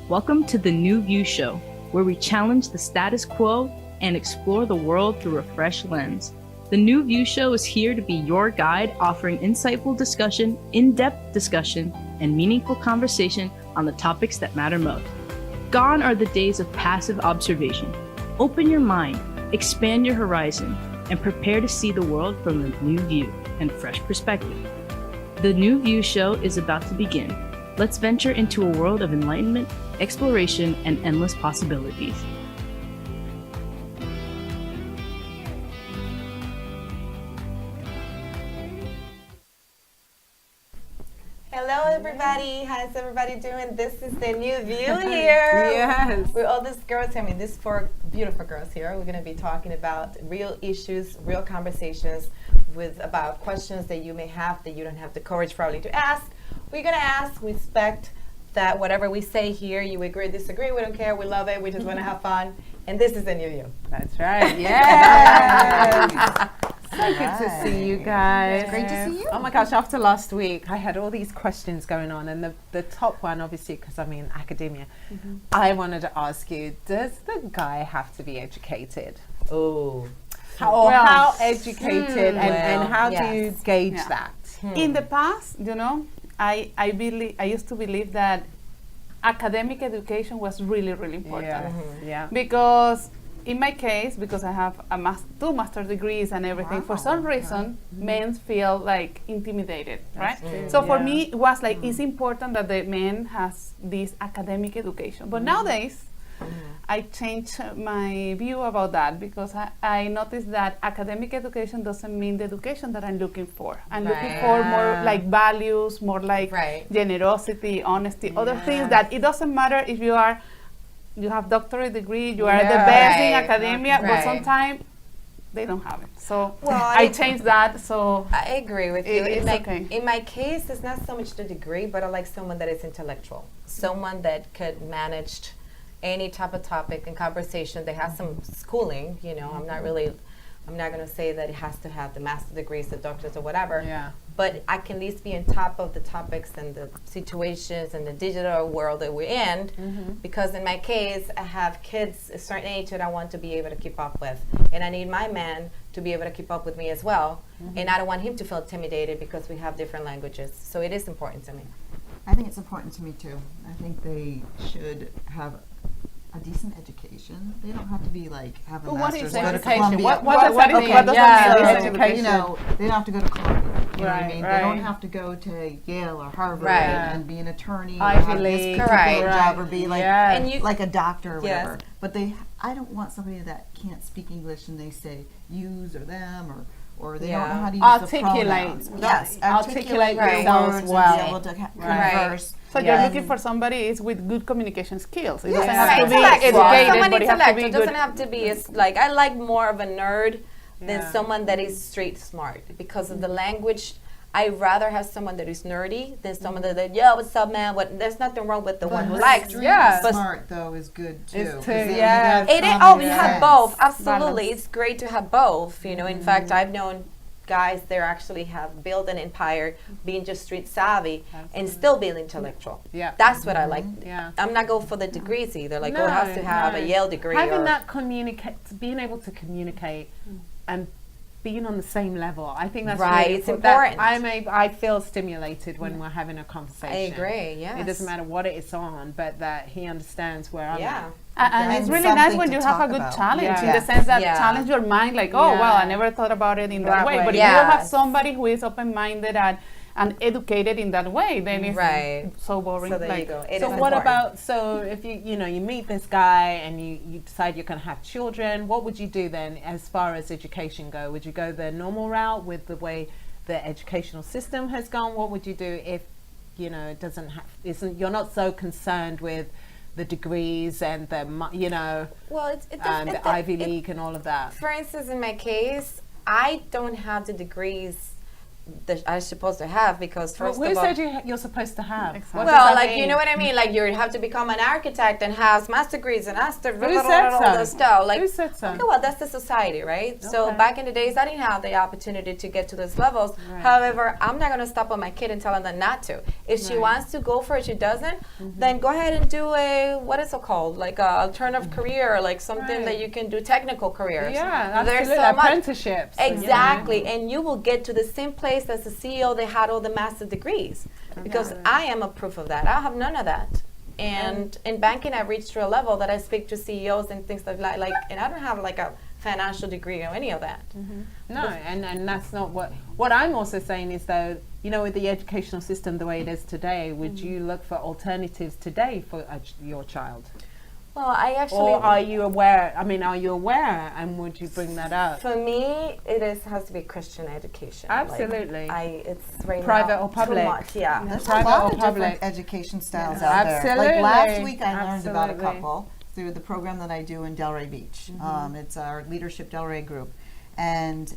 Welcome to the New View Show, where we challenge the status quo and explore the world through a fresh lens. The New View Show is here to be your guide, offering insightful discussion, in-depth discussion, and meaningful conversation on the topics that matter most. Gone are the days of passive observation. Open your mind, expand your horizon, and prepare to see the world from a new view and fresh perspective. The New View Show is about to begin. Let's venture into a world of enlightenment, exploration, and endless possibilities. Hello, everybody. How's everybody doing? This is the New View here. Yes. With all these girls, these four beautiful girls here. We're going to be talking about real issues, real conversations about questions that you may have that you don't have the courage probably to ask. We're going to ask, we expect that whatever we say here, you agree, disagree, we don't care, we love it, we just want to have fun. And this is the New View. That's right. Yes. So good to see you guys. It's great to see you. Oh my gosh, after last week, I had all these questions going on. And the top one, obviously, because I'm in academia, I wanted to ask you, does the guy have to be educated? Oh. How educated and how do you gauge Yeah. that? In the past, I used to believe that academic education was really, really important. Yeah. Because in my case, because I have two master's degrees and everything, for some reason, men feel like intimidated, right? So for me, it was like, it's important that the man has this academic education. But nowadays, I changed my view about that because I noticed that academic education doesn't mean the education that I'm looking for. I'm looking for more like values, more like generosity, honesty, other things that it doesn't matter if you have doctorate degree, you are the best in academia, but sometimes they don't have it. So I changed that. So I agree with you. It's okay. In my case, it's not so much the degree, but I like someone that is intellectual, someone that could manage any type of topic and conversation. They have some schooling, I'm not going to say that it has to have the master degrees, the doctors or whatever, but I can at least be on top of the topics and the situations and the digital world that we're in, because in my case, I have kids a certain age that I want to be able to keep up with, and I need my man to be able to keep up with me as well, and I don't want him to feel intimidated because we have different languages, so it is important to me. I think it's important to me too. I think they should have a decent education. They don't have to be like have a master's, go to Columbia. What does that mean? What does that mean? Education. They don't have to go to Columbia. You know what I mean? Right. They don't have to go to Yale or Harvard and be an attorney or Ivy have this League. particular job or be like And you- like a doctor or whatever. Yes. But I don't want somebody that can't speak English and they say yous or them or they don't know how to use Articulate. the pronouns. Yes, Articulate their themselves words well. and be able to converse. So you're looking for somebody with good communication skills. It doesn't Right. have to be Intellectual. educated, Someone but it has to be intellectual good. doesn't have to be I like more of a nerd than someone that is straight smart because of the language. I'd rather have someone that is nerdy than someone that what's up, man? There's nothing wrong with the one who likes. But smart though is good too. Is 'cause too, then you yeah. have It is. common You have sense. both. Absolutely, Balance. it's great to have both. In fact, I've known guys that actually have built an empire, being just street savvy and still being intellectual. Yeah. That's what I like. Yeah. I'm not going for the degrees either. Like, it has to have a Yale degree. Having or that being able to communicate and being on the same level, I think that's Right, really it's important. important. I feel stimulated when we're having a conversation. I agree, yes. It doesn't matter what it is on, but that he understands where I'm Yeah. at. And it's And really nice something when to you have a talk good about. challenge in Yeah. the sense that Yeah. challenge your mind, like, oh, Yeah. well, I never thought about it in that way. But if you Yes. have somebody who is open-minded and educated in that way, then it's Right. so boring. So there like, you go. It So is what important. about, if you meet this guy and you decide you're going to have children, what would you do then as far as education go? Would you go the normal route with the way the educational system has gone? What would you do if, it doesn't you're not so concerned with the degrees and Well, the Ivy League and all of that? For instance, in my case, I don't have the degrees I'm supposed to have, because first Who of all, said you're supposed to have? Exactly. What does well, that like mean? you know what I mean. Like you have to become an architect and have master degrees and master Who all said the so? stuff. Like Who said so? okay, well, that's the society, right? So Okay. back in the days, I didn't have the opportunity to get to those levels. Right. However, I'm not gonna stop on my kid and tell her not to. If she Right. wants to go for it, she doesn't. Then go ahead and do a what is it called? Like a alternative career, like something that Right. you can do technical careers. Yeah, There's absolutely. so much. Apprenticeships. and, you know. Exactly, and you will get to the same place as the CEO that had all the master degrees, because I am a proof of that. I have none of that. And in banking, I've reached to a level that I speak to CEOs and things like, and I don't have like a financial degree or any of that. No, and that's not what I'm also saying is, though, you know, with the educational system the way it is today, would you look for alternatives today for your child? Well, I actually, Or are you aware, and would you bring that up? for me, has to be Christian education. Absolutely. It's right Private now or public? too much, yeah. There's Private a lot or of public? different education styles Yeah. out there. Absolutely. Like last week, I learned about a Absolutely. couple through the program that I do in Delray Beach. It's our Leadership Delray group, and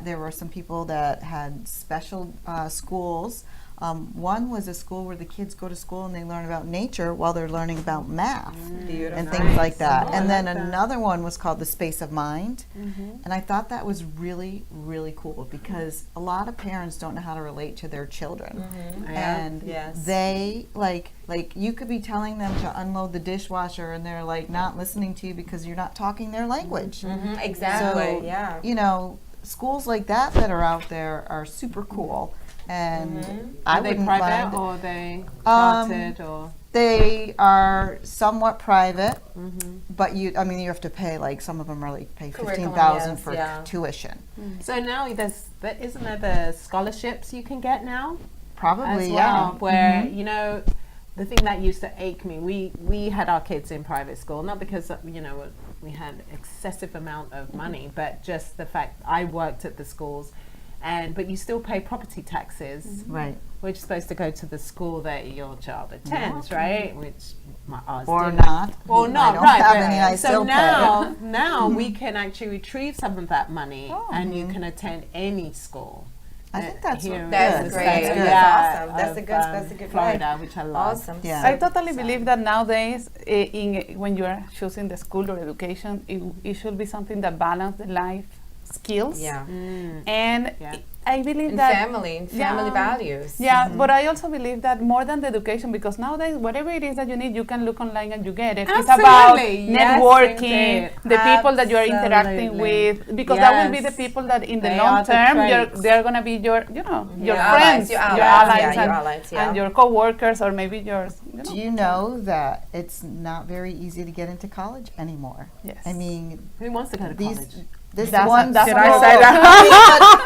there were some people that had special schools. One was a school where the kids go to school and they learn about nature while they're learning about math and things like that. Oh, And I then like that. another one was called the Space of Mind. And I thought that was really, really cool, because a lot of parents don't know how to relate to their children. And Yes. they like you could be telling them to unload the dishwasher and they're like not listening to you because you're not talking their language. Exactly, So, yeah. you know, schools like that are out there are super cool. And I Are they wouldn't private mind. or are they chartered or? They are somewhat private, but you have to pay, like some of them are like pay Curriculum, $15,000 yes, for yeah. tuition. So now isn't there the scholarships you can get now? Probably, As yeah. well, where you know, the thing that used to ache me, we had our kids in private school, not because you know we had excessive amount of money, but just the fact I worked at the schools, but you still pay property taxes, Right. which is supposed to go to the school that your child attends, right? Which ours Or didn't. not. Or I not, don't right? have right. any, I So still now we can actually retrieve some of that money, and you can attend any school. I think that's here in That's the great. States. That's Yeah, awesome. That's a of, good- that's a good Florida, which I love. Awesome. Yeah. I totally believe that nowadays, when you are choosing the school or education, it should be something that balance the life skills. Yeah. And Yeah. I believe And that family Yeah. values. Yeah, but I also believe that more than the education, because nowadays whatever it is that you need, you can look online and you get it. It's about Absolutely. Yes, networking, indeed. the people that you are interacting Absolutely. with, because that will be the Yes. people that in the They long are the term, traits. they're going to be your Your friends, allies, your allies, yeah, your and, allies, yeah. and your co-workers, or maybe yours. Do you know that it's not very easy to get into college anymore? Yes. I mean, Who wants to go to college? this That's one. what- that's school- what I say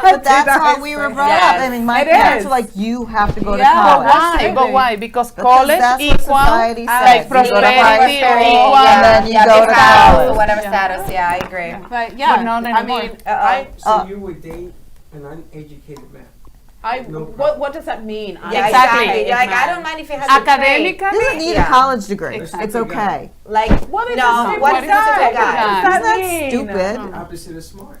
but that's how we were brought up. I mean, my It parents is. were like, "You have to go to Yeah, But college." why? Absolutely. But why? Because Because college that's what equal society says. like You go to high prosperity or school, equal. and then you go big to house, college. whatever Yeah. status. Yeah, I agree. But yeah, But not I anymore. mean, So you would date an uneducated man? No problem. what does that mean? Yeah, Exactly. exactly. Like I don't mind if it has Academically, He doesn't need Yeah. a college degree. Exactly. It's okay. like What is no, this? what What is is this that? a guy? Yeah. Does that Isn't that mean? stupid? Opposite of smart.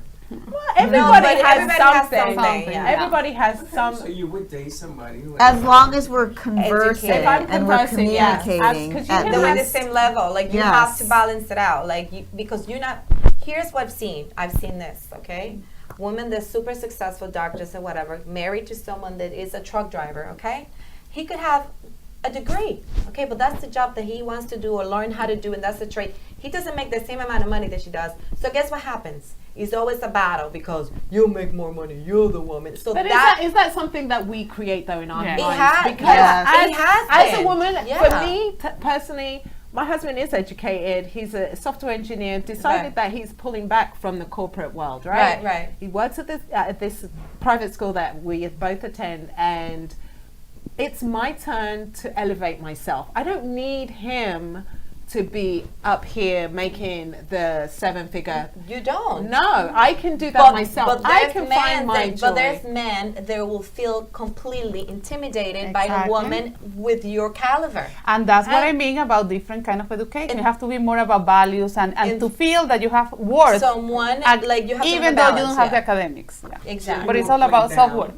Everybody, but has, everybody has something. something, yeah. Everybody has some. So you would date somebody who As long as we're conversing If I'm and we're conversing, yes. communicating, As- 'cause you at can They're at the least. same level. Like you Yes. have to balance it out. Like because you're not. Here's what I've seen. I've seen this. Okay, women that's super successful, doctors and whatever, married to someone that is a truck driver. Okay, he could have a degree. Okay, but that's the job that he wants to do or learn how to do, and that's the trade. He doesn't make the same amount of money that she does. So guess what happens? It's always a battle because you make more money. You're the woman. So But that is that something that we create though in our Yeah. it minds? has. Because Yes. as, It has as a been. woman, Yeah. for me personally, my husband is educated. He's a software engineer. Decided Right. that he's pulling back from the corporate world. Right. Right. He works at this private school that we both attend, and it's my turn to elevate myself. I don't need him to be up here making the 7-figure. You don't. No, I can do that myself. I there's can men find my that- joy. But there's men that will feel completely intimidated by a Exactly. woman with your caliber. And that's what I mean about different kind of education. You have to be more about values and to feel that you have worth. Someone and like you have to even have a though you balance, don't have the yeah. academics. Yeah. Exactly. But You it's would all about play down. self-worth.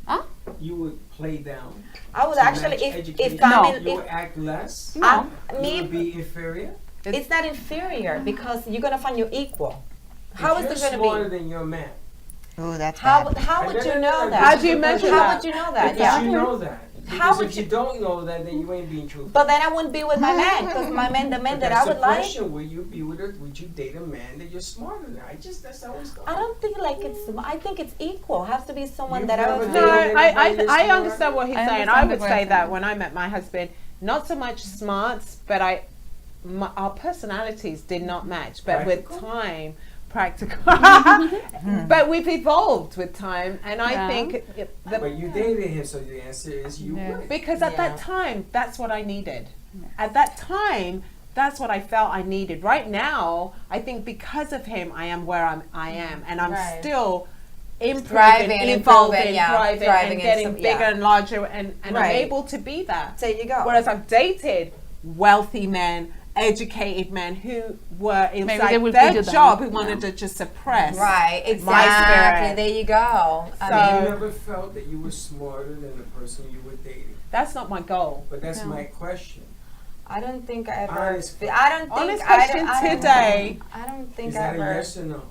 Huh? You would play down. I would to actually, match if education. I'm No. in, You if would act less. No. You me, would be inferior. it's not inferior because you're gonna find your equal. How is If it you're gonna smarter be? than your man. Oh, that's How bad. how would you No, know no, that? How do you measure How that? would you know that? Because Yeah. you know that. How Because would if you don't know that, then you ain't being truthful. But then I wouldn't be with my man because my man, the man But that I that's would the like. question. Will you be with her? Would you date a man that you're smarter than? That's how it's going. I don't think like it's. I think it's equal. It has to be someone You've that I never would. No, dated anybody I that's understand what he's I saying. I understand would the say that question. when I met my husband, not so much smarts, but our personalities did not match. But with Practical? time, practical. But we've evolved with time, and I Yeah. think But you dated him, so the answer is you Yeah. would. because at that Yeah. time, that's what I needed. At that time, that's what I felt I needed. Right now, I think because of him, I am where I am, and I'm Right. still improving, Thriving and evolving, improving, yeah. thriving, Thriving and and getting some- bigger yeah. and larger, and I'm Right. able to be that. There you go. Whereas I've dated wealthy men, educated men who were they inside will their put you down. job, who wanted to just suppress. Right, my exactly. spirit. There you go. I So- mean, You never felt that you were smarter than the person you were dating. That's not my goal. But that's my question. I don't think I ever. Honest I don't think. Honest I don't- question I don't today. know. I don't think Is I that a ever. yes or no?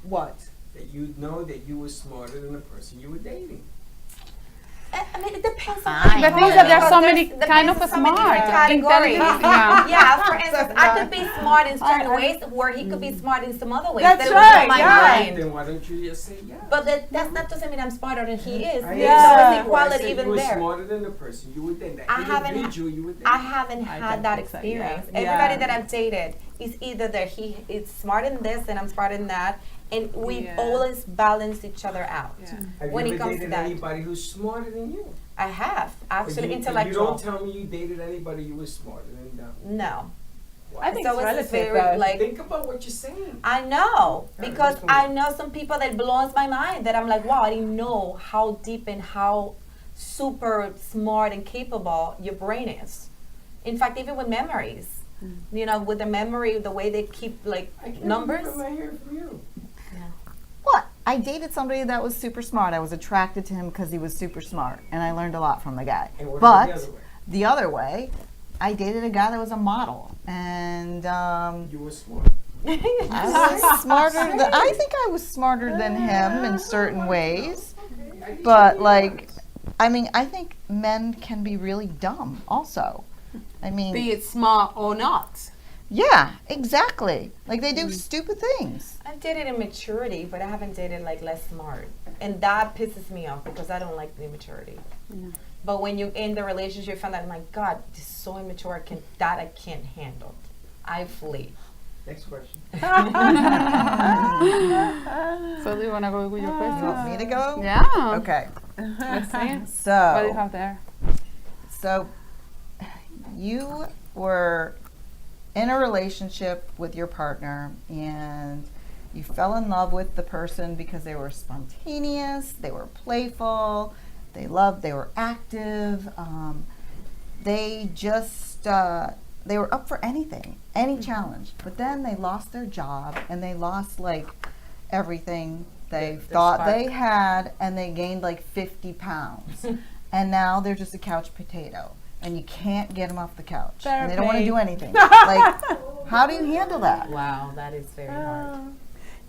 What? That you know that you were smarter than the person you were dating. I mean, it depends on. Fine. The thing is that there are so Because many there's- kind of depends on so many smart, different categories. intelligent. Yeah. Yeah, for instance, I could be smart in certain ways, where he could be smart in some other ways. That's that would right, blow my yeah. mind. Then why don't you just say yeah? But that's not doesn't mean I'm smarter than he is. I There's Yeah. no I equality said even you were there. smarter than the person you were dating. That I haven't- individual you were dating. I haven't I had don't that think so, yeah. experience. Yeah. Everybody that I've dated is either that he is smart in this and I'm smart in that, and we Yeah. always balance each other out. Yeah. Have when you it ever comes to dated that. anybody who's smarter than you? I have But actually you intellectual. don't tell me you dated anybody you were smarter than them. No, I think so it's it's relative, very though. like. Think about what you're saying. I know Yeah, because that's I cool. know some people that blows my mind that I'm like, wow, I didn't know how deep and how super smart and capable your brain is. In fact, even with memories, you know, with the memory, the way they keep like I can't numbers. remember hearing from you. What? I dated somebody that was super smart. I was attracted to him because he was super smart, and I learned a lot from the guy. And what But about the other way? the other way, I dated a guy that was a model, and You were smart. I was smarter. I think I was smarter than him in certain ways. But like, I mean, I think men can be really dumb also. I mean, Be it smart or not. yeah, exactly. Like they do stupid things. I've dated immaturity, but I haven't dated like less smart, and that pisses me off because I don't like the immaturity. But when you end the relationship, you find out, my God, this is so immature. I can't handle. I flee. Next question. So do you want to go with your You questions? want me to go? Yeah. Okay. Let's see. What do you So, have there? so you were in a relationship with your partner, and you fell in love with the person because they were spontaneous, they were playful, they were active, they just they were up for anything, any challenge. But then they lost their job, and they lost like everything they The thought spark. they had, and they gained like 50 pounds. And now they're just a couch potato, and you can't get them off the couch. And they don't want to Therapy. do anything. Like, how do you handle that? Wow, that is very hard.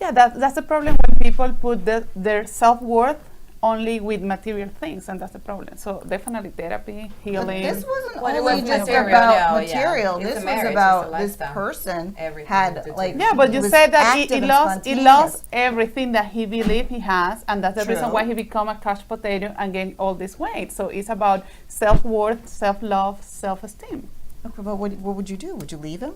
Yeah, that's the problem when people put their self-worth only with material things, and that's the problem. So definitely therapy, But healing. this wasn't Well, it only wasn't just material, about no, yeah. material. It's a This marriage, was it's about a this lifestyle. person Everything to had do like with Yeah, but he you was said that he active and lost spontaneous. everything that he believed he has, and that's the reason True. why he become a couch potato and gained all this weight. So it's about self-worth, self-love, self-esteem. Okay, but what would you do? Would you leave him?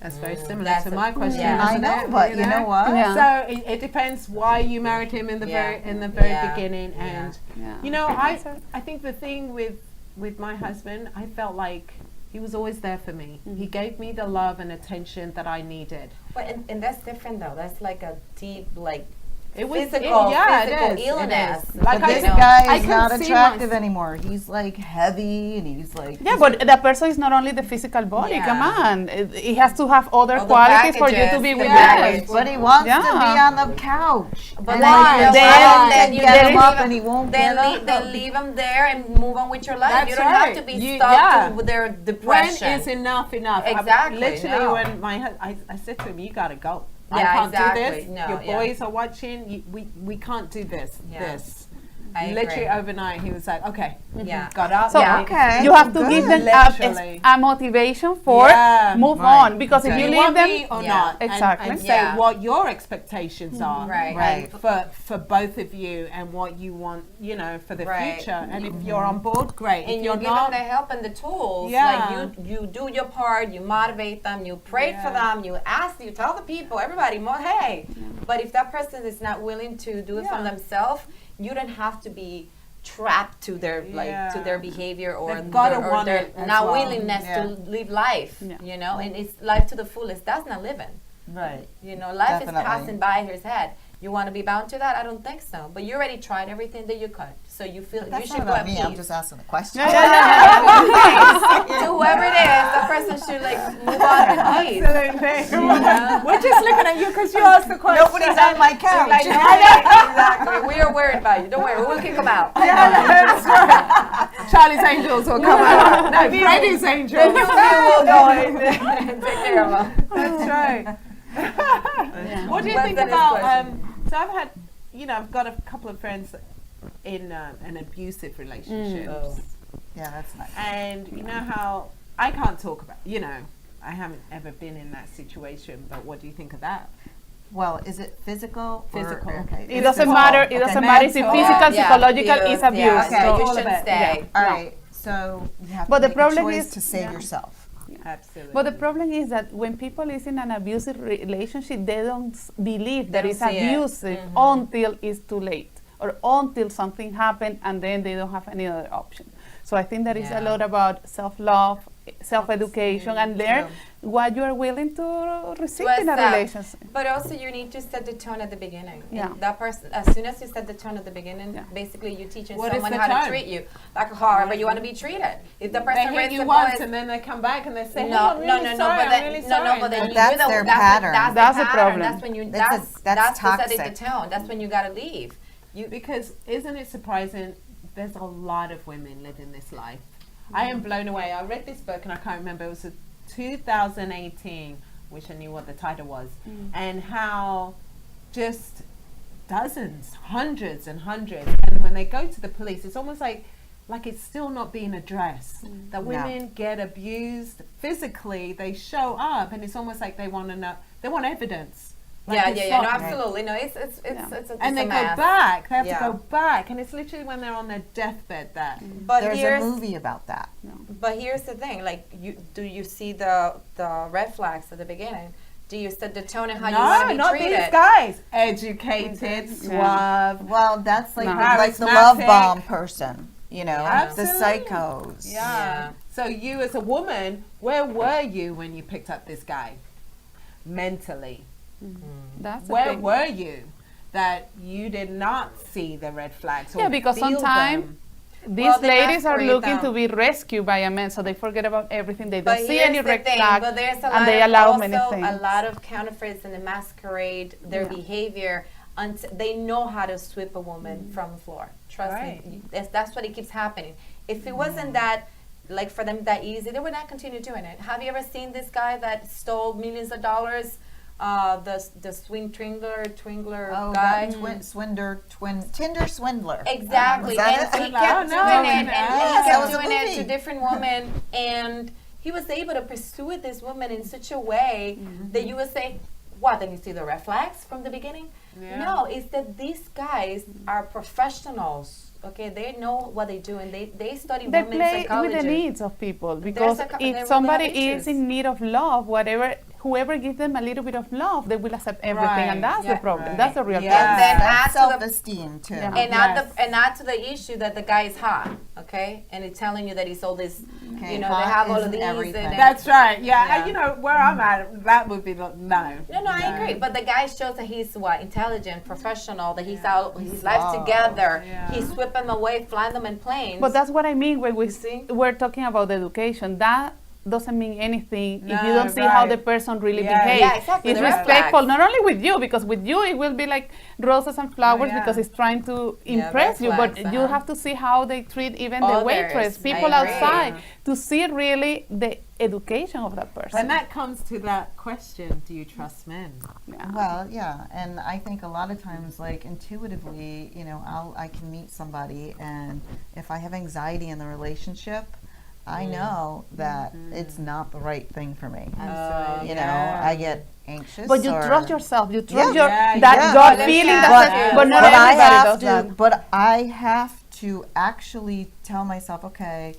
That's very similar That's to a- my question. yeah. I isn't know, it? but you know what? Yeah. So it depends why you married him in the Yeah. very Yeah. beginning, Yeah. and Yeah. you know, I think the thing with my husband, I felt like he was always there for me. He gave me the love and attention that I needed. But and that's different though. That's like a deep like It was physical it is, illness. It is. Like Like this I, guy I is can not see attractive my- anymore. He's like heavy and he's like Yeah, but the person is not only the physical body. Yeah. Come on, it has to have other Other qualities for you to be packages, with exactly. them. but he wants to be Yeah. on the couch. But and then- like your then- mom then can you get leave him up him- and he won't Then get leave, up. then leave them there and move on with your life. That's you don't right. have to be You- stuck yeah. to their When depression. is enough enough? Exactly, Literally, no. when I said to him, you gotta go. I Yeah, can't do exactly. this. No, Your yeah. boys are watching. We can't do this. Yeah. This. I Literally agree. overnight, he was like, okay, Yeah. got up. So Yeah. Okay. you have to good. give them Literally. a motivation for Yeah, move right. on, because Do if you you leave want them, me or Yeah. not? Exactly. And say Yeah. what your expectations are. Right. Right. For both of you and what you want, for the Right. future. And if you're on board, great. And if you you're give not, them the help and the tools. Yeah. Like you do your part, you motivate them, you pray for Yeah. them, you ask, you tell the people, everybody, hey. But if that person is not willing to do it from Yeah. themselves, you don't have to be trapped to their to their behavior or They've gotta their, or want their it as not well. willingness Yeah. to live life. Yeah. And it's life to the fullest. That's not living. Right. Life Definitely. is passing by his head. You want to be bound to that? I don't think so. But you already tried everything that you could, so you feel That's you should not go about at me. peace. I'm just asking the question. To whoever it is, the person should move on in peace. Absolutely. We're just looking at you because you asked the question. Nobody's on my couch. Exactly. We are worried about you. Don't worry. We'll kick them out. That's right. Charlie's Angels will come out. No, Brady's Angels. We'll go and take care of them. That's right. What do you But think that is about? question. So I've had, I've got a couple of friends in an abusive relationship, Yeah, that's nice. and you know how I can't talk about. I haven't ever been in that situation, but what do you think of that? Well, is it physical? or- Physical. okay. it doesn't matter. It doesn't matter if it's Mental. physical, psychological, abuse, it's abuse. Yeah, Okay. so you All of should it. stay. All right. So you have But to the make problem a choice is- to save yeah. yourself. Absolutely. But the problem is that when people is in an abusive relationship, they don't believe that They it's don't see it. abusive until it's too late, or until something happened and then they don't have any other option. So I think that is a Yeah. lot about self-love, self-education, and learn what you are willing to receive in a accept. relationship. But also, you need to set the tone at the beginning. Yeah. And that person, as soon as you set the tone at the beginning, Yeah. basically you're teaching What is someone the how tone? to treat you, like however you want to be treated. If the they person hit raised you the once voice, and then they come back and they say, hey, no, I'm really no, sorry, but I'm then, really no, sorry. but then But you're that's the, their that's pattern. That's the pattern. problem. That's when you. That's That's the toxic. setting the tone. That's when you gotta leave. Because isn't it surprising? There's a lot of women living this life. I am blown away. I read this book and I can't remember. It was a 2018, which I knew what the title was, and how just dozens, hundreds and hundreds, and when they go to the police, it's almost like it's still not being addressed. That women get abused physically. They show up, and it's almost like they want to know. They want evidence. Like Yeah, it's yeah, yeah. No, not- absolutely. No, it's and they a go mess. back. They have Yeah. to go back, and it's literally when they're on their deathbed that. But There's a here's movie about that. But here's the thing, do you see the red flags at the beginning? Do you set the tone and how you want to No, be not treated? these guys. Educated, suave. Well, that's like No. like the love Charismatic. bomb person. The Absolutely. psychos. Yeah. So you as a woman, where were you when you picked up this guy? Mentally. That's the Where thing. were you that you did not see the red flags? Or Yeah, because feel sometimes them? these Well, they ladies are masquerade looking them. to be rescued by a man, so they forget about everything. They But don't see here's any the red thing, flag, but there's a and lot they of allow also many things. a lot of counterfeits and they masquerade their Yeah. behavior until they know how to sweep a woman from the floor. Trust Right. me, that's what it keeps happening. If it wasn't that, like for them that easy, they would not continue doing it. Have you ever seen this guy that stole millions of dollars? The Twingler Oh, guy. that Tinder swindler. Exactly, Is that and it? he kept No, doing no, it, no. and he Yes, that kept was a doing it movie. to different women, and he was able to pursue this woman in such a way that you would say, "What? Then you see the red flags from the beginning?" Yeah. No, it's that these guys are professionals. Okay, they know what they do, and they study They women's play psychology. with the needs of people, because they if really somebody have is issues. in need of love, whatever, whoever gives them a little bit of love, they will accept everything, and that's the problem. Right. That's the real And then add That's to the self-esteem too. Yeah. and add to the issue that the guy is hot, okay, and it's telling you that he's all this, Okay, you know, hot they have all of isn't these. everything. And That's right. Yeah. Yeah. And, you know, where I'm at, that would be the no. no, I agree. But the guy shows that he's intelligent, professional, that he's out, his life Wow. together. Yeah. He's sweeping away, flying them in planes. But that's what I mean when See? we're talking about education. That doesn't mean anything if you No, don't see how right. the person really Yeah. behaves. Yeah, exactly, It's the red respectful, flags. not only with you, because with you it will be like roses and flowers yeah. because it's trying to Yeah, impress red you. But flags, you uh-huh. have to see how they treat even the Others, waitress, I people agree. outside, to see really the education of that person. And that comes to that question: do you trust men? Yeah. Well, yeah, and I think a lot of times, like intuitively, you know, I can meet somebody, and if I have anxiety in the relationship, I know that it's not the right thing for me. You know, I get anxious. But you or- trust yourself. You trust Yeah. your Yeah, that yeah. gut But feeling. let me That ask says, you, but not but I everybody have does to, that. but I have to actually tell myself, okay,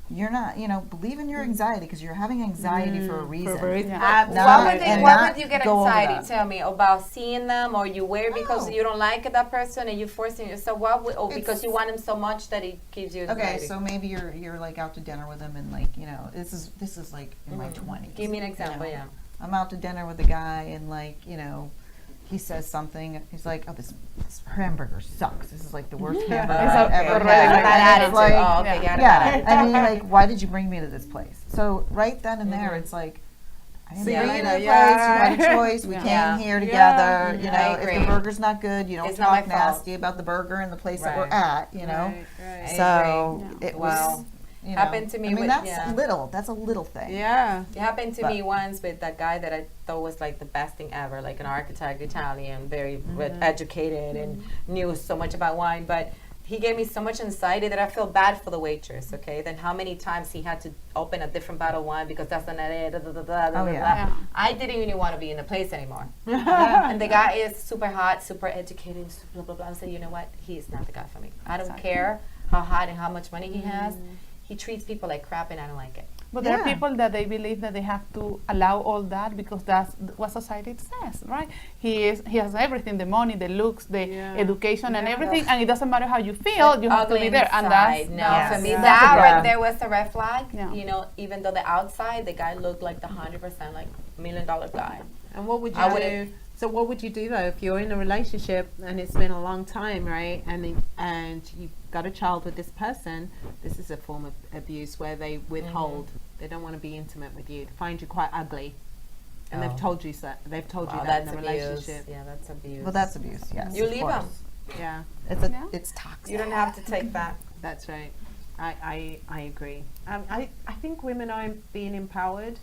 you're not, you know, believe in your anxiety because you're having anxiety for a reason. Yeah. Not- What and would not you get go over anxiety? that. Tell me about seeing them, or you wear because No. you don't like that person, and you forcing yourself. What? Or because It's- you want him so much that it gives you anxiety. Okay, so maybe you're like out to dinner with him, and like, you know, this is like in my 20s. Give me an example. you know. Yeah. I'm out to dinner with a guy, and like, you know, he says something. He's like, "Oh, this hamburger sucks. This is like the worst hamburger It's I've a- ever already had." like Bad And attitude. it's like, Oh, okay, got it. yeah, I mean, like, why did you bring me to this place? So right then and there, it's like, I didn't See you bring you to the later, place. yeah. You had a choice. We Yeah. came Yeah. here Yeah. together. You I know, if agree. the burger's not good, you don't It's not my talk fault. nasty about the burger and the place that we're Right. at. You know, Right. so agree. it Wow. was. You know, Happened to me I mean, with- that's yeah. little. That's a little thing. Yeah. It happened to But- me once with that guy that I thought was like the best thing ever, like an architect, Italian, very educated and knew so much about wine. But he gave me so much anxiety that I feel bad for the waitress. Okay, then how many times he had to open a different bottle of wine because that's not it. Da, da, da, da, da, Oh, da, yeah. da. Yeah. I didn't even want to be in the place anymore. And the guy is super hot, super educated, super blah blah blah. I said, you know what? He is not the guy for me. I don't care how hot and how much money he has. He treats people like crap, and I don't like it. But there are Yeah. people that they believe that they have to allow all that because that's what society says, right? He has everything, the money, the looks, the education and everything, and it doesn't matter how you feel, you have to be there. And that's inside. No, Yes. for me, That's that a right problem. there was a red flag. Yeah. You know, even though the outside, the guy looked like the 100% like $1 million guy. And what would you I do? wouldn't- So what would you do though if you're in a relationship and it's been a long time, right? And you've got a child with this person. This is a form of abuse where they withhold. They don't want to be intimate with you. They find you quite ugly, and they've told you so. They've told you Wow, that in that's a abuse. relationship. Yeah, that's abuse. Well, that's abuse. Yes. You of leave course. him. Yeah, Yeah. It's toxic. You don't have to take that. that's right. I agree. I think women are being empowered,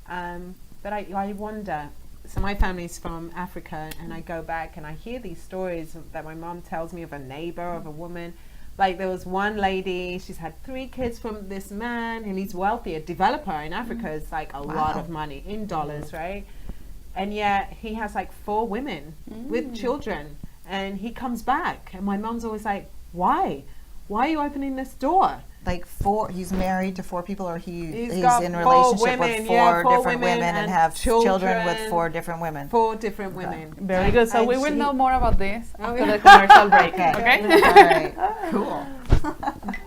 but I wonder. So my family's from Africa, and I go back and I hear these stories that my mom tells me of a neighbor, of a woman. Like there was one lady, she's had 3 kids from this man, and he's wealthy, a developer in Africa. It's like a lot of money in dollars, right? And yet he has like 4 women with children, and he comes back, and my mom's always like, why? Why are you opening this door? Like 4, he's married to 4 people, or he's got in 4 relationship women, with 4 yeah, 4 different women women and and have children with children. 4 different women. 4 different women. very good. So And we will she- know more about this after yeah. the commercial break. Okay. Okay. All right. Cool.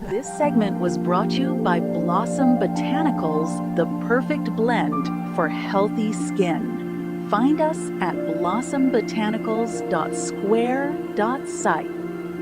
This segment was brought to you by Blossom Botanicals, the perfect blend for healthy skin. Find us at blossombotanicals.square.site.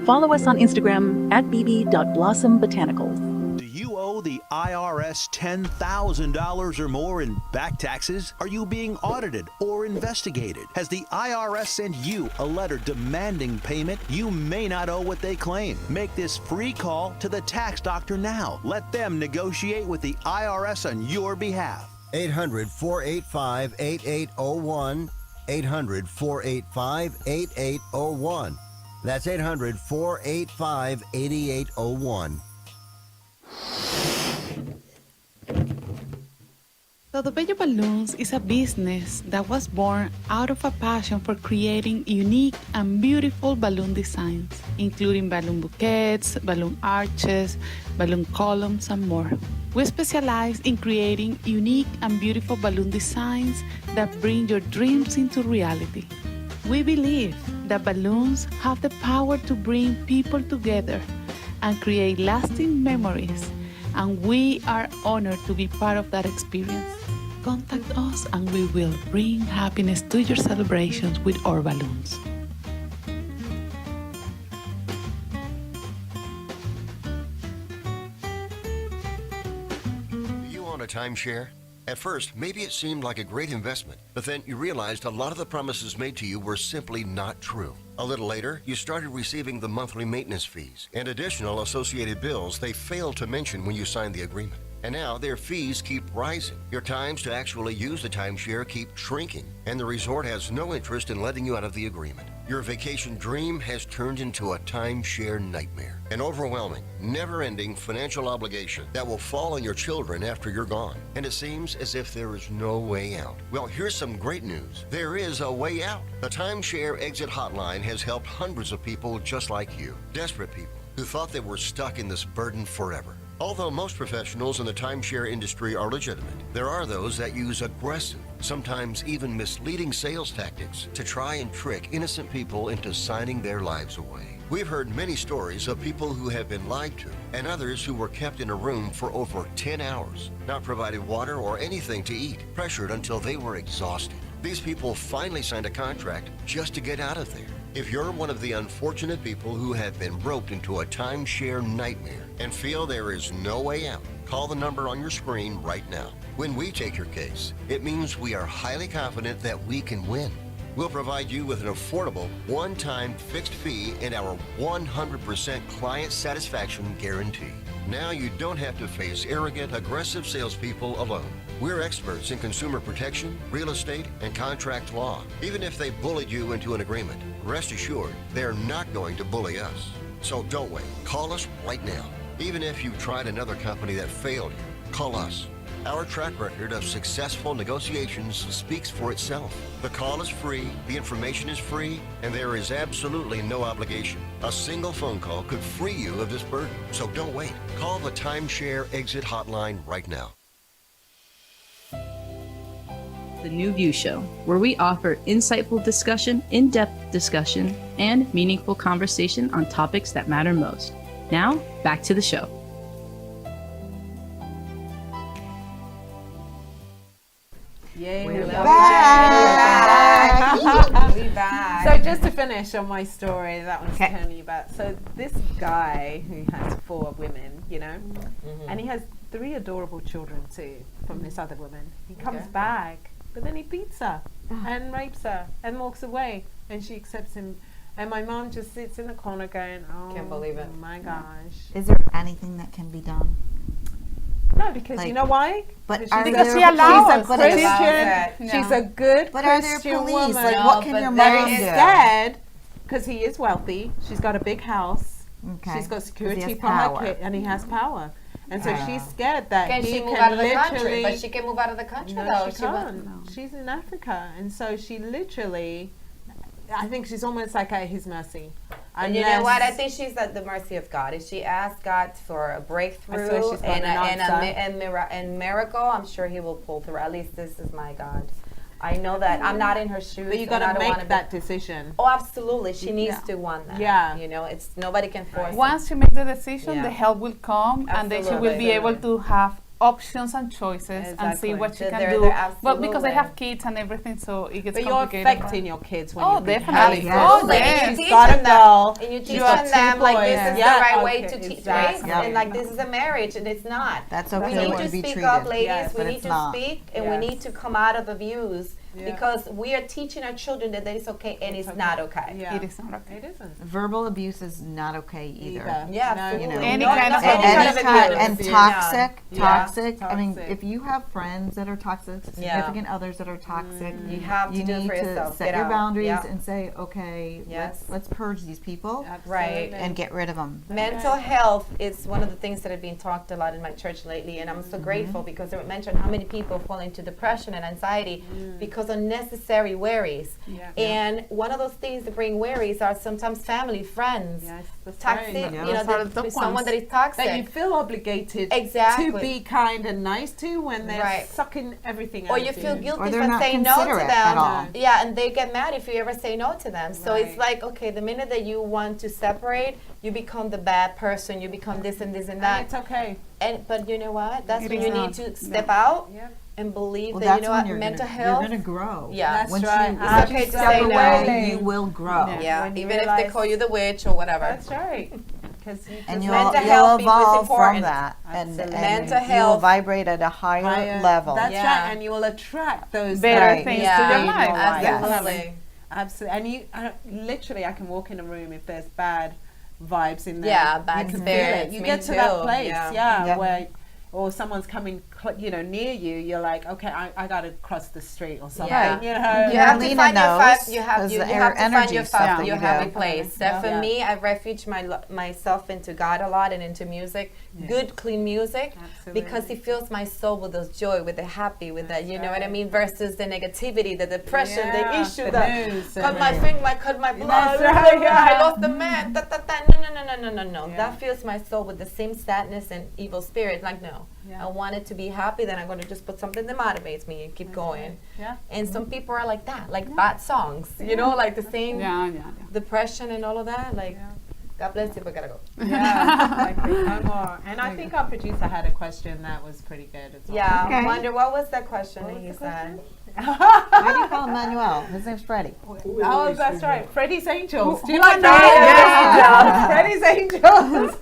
Follow us on Instagram at bb.blossombotanicals. Do you owe the IRS $10,000 or more in back taxes? Are you being audited or investigated? Has the IRS sent you a letter demanding payment? You may not owe what they claim. Make this free call to the tax doctor now. Let them negotiate with the IRS on your behalf. 800-485-8801. 800-485-8801. That's 800-485-8801. Todo Bello Balloons is a business that was born out of a passion for creating unique and beautiful balloon designs, including balloon bouquets, balloon arches, balloon columns, and more. We specialize in creating unique and beautiful balloon designs that bring your dreams into reality. We believe that balloons have the power to bring people together and create lasting memories, and we are honored to be part of that experience. Contact us and we will bring happiness to your celebrations with our balloons. You own a timeshare? At first, maybe it seemed like a great investment, but then you realized a lot of the promises made to you were simply not true. A little later, you started receiving the monthly maintenance fees and additional associated bills they failed to mention when you signed the agreement. And now their fees keep rising. Your times to actually use the timeshare keep shrinking, and the resort has no interest in letting you out of the agreement. Your vacation dream has turned into a timeshare nightmare. An overwhelming, never-ending financial obligation that will fall on your children after you're gone. And it seems as if there is no way out. Well, here's some great news. There is a way out. The Timeshare Exit Hotline has helped hundreds of people just like you. Desperate people who thought they were stuck in this burden forever. Although most professionals in the timeshare industry are legitimate, there are those that use aggressive, sometimes even misleading sales tactics to try and trick innocent people into signing their lives away. We've heard many stories of people who have been lied to and others who were kept in a room for over 10 hours, not provided water or anything to eat, pressured until they were exhausted. These people finally signed a contract just to get out of there. If you're one of the unfortunate people who have been roped into a timeshare nightmare and feel there is no way out, call the number on your screen right now. When we take your case, it means we are highly confident that we can win. We'll provide you with an affordable, one-time fixed fee and our 100% client satisfaction guarantee. Now you don't have to face arrogant, aggressive salespeople alone. We're experts in consumer protection, real estate, and contract law. Even if they bullied you into an agreement, rest assured they're not going to bully us. So don't wait. Call us right now. Even if you've tried another company that failed you, call us. Our track record of successful negotiations speaks for itself. The call is free, the information is free, and there is absolutely no obligation. A single phone call could free you of this burden. So don't wait. Call the Timeshare Exit Hotline right now. The New View Show, where we offer insightful discussion, in-depth discussion, and meaningful conversation on topics that matter most. Now, back to the show. Yay, We're we back. back. We back. So just to finish on my story that I was telling you about. So this guy who has 4 women, you know, and he has 3 adorable children too from this other woman. He comes back, but then he beats her and rapes her and walks away, and she accepts him. And my mom just sits in the corner going, "Oh, Can't believe it. my gosh." Is there anything that can be done? No, because Like, you know why? But Because are she's there a- she allows she's a us. But Christian. allows it. She's a good But are there Christian police? woman. Like, No, what can but your there mom is do? Instead, because he is wealthy, she's got a big house. Okay. She's got 'Cause security he has from her power. kid, and he has power. And so Wow. she's scared that Can he she move can out of the country? literally. But she can move out of the country No, though. she can't. She's in Africa, and so she literally. I think she's almost like at his mercy. And you know what? I Unless- think she's at the mercy of God. If she asks God for a breakthrough I swear she's got an answer. and miracle, I'm sure He will pull through. At least this is my God. I know that I'm not in her shoes. But you and I got to don't wanna make be- that decision. Oh, absolutely. She needs Yeah. to want that. Yeah. You know, it's nobody can force. it. Once she makes the decision, Yeah. the help will come, and then she will Absolutely. be able to have options and choices and see Exactly. what she can They're do. But because absolutely. they have kids and everything, so it gets But you're complicated. affecting your kids when Oh, you definitely. behave. Oh, Absolutely. yes. And you She's teach got a them that. girl. And you She's teach got them 2 like boys. this is Yeah, the right way okay, to teach exactly. race, and like this is a marriage, and it's not. That's We okay need to to be speak treated. up, ladies. Yes, we but need it's to not. speak, and we Yes. need to come out of the views Yeah. because we are teaching our children that it's okay and it's not okay. Yeah. It is not okay. It isn't. Verbal abuse is not okay either. Yeah, No, absolutely. you know. Any kind of any And, kind of abuse. and abuse. toxic, Yeah. toxic. I mean, Toxic. if you have friends that are toxic, significant others that are toxic, You have to you do it need for to yourself. set Get your out. boundaries Yeah. and say, okay, Yes. let's purge these people Right. and get rid of them. Mental health is one of the things that have been talked a lot in my church lately, and I'm so grateful because they mentioned how many people fall into depression and anxiety because cause unnecessary worries. And one of those things that bring worries are sometimes family, friends, toxic, right. you know, someone that is toxic. That you feel obligated Exactly. to be kind and nice to when they're Right. sucking everything out or of you feel you. guilty Or they're for not saying no to considerate them. at all. Yeah, and they get mad if you ever say no to them. So it's Right. like, okay, the minute that you want to separate, you become the bad person. You become this and this and And that. it's okay. And but you know what? That's It when is you not. need to step out Yeah. and believe Well, that that's you know when what, you're mental gonna, health. You're gonna grow. Yeah. That's Once right. you, It's once okay you to step say no. away, you will grow. Yeah, When you even if they realize- call you the witch or whatever. That's right. Because And Mental you'll health is evolve important. from that, and Absolutely. Mental you'll health. vibrate at a higher level. That's Yeah. right, and you will attract those Better Right. things Yeah. to your in life. your life. Absolutely. Absolutely. And literally, I can walk in a room if there's bad vibes in there. Yeah, bad you can feel it. spirits, You me get to too. that place, Yeah. Yeah. where, or someone's coming, near you. You're like, okay, I got to cross the street or something. Yeah. You know. You have to Lena find your knows, you have 'cause you the have to find energy your, stuff that your you happy do. place. Yeah. For Yeah. me, I refuge myself into God a lot and into music, good, clean music, because it fills my soul with those joy, with the happy, with that, you know what I mean, versus the negativity, the depression, the Yeah, issue, the the news cut and- my finger, cut my blood, right, yeah. I lost the man, no. Yeah. That fills my soul with the same sadness and evil spirit. Like, no, Yeah. I want it to be happy, then I'm going to just put something that motivates me and keep going. Yeah. And some people are like that, like bad songs, you know, like the same Yeah. depression and all of that. Like, God bless you, but gotta go. Yeah, exactly. No more. And I think our producer had a question that was pretty good as well. Yeah, Okay. wonder what was that question What that was you the said? Why do you call him Manuel? His name's Freddie. Oh, that's right. Freddie's Angels. Do you who like annoys that? Freddie's Angels.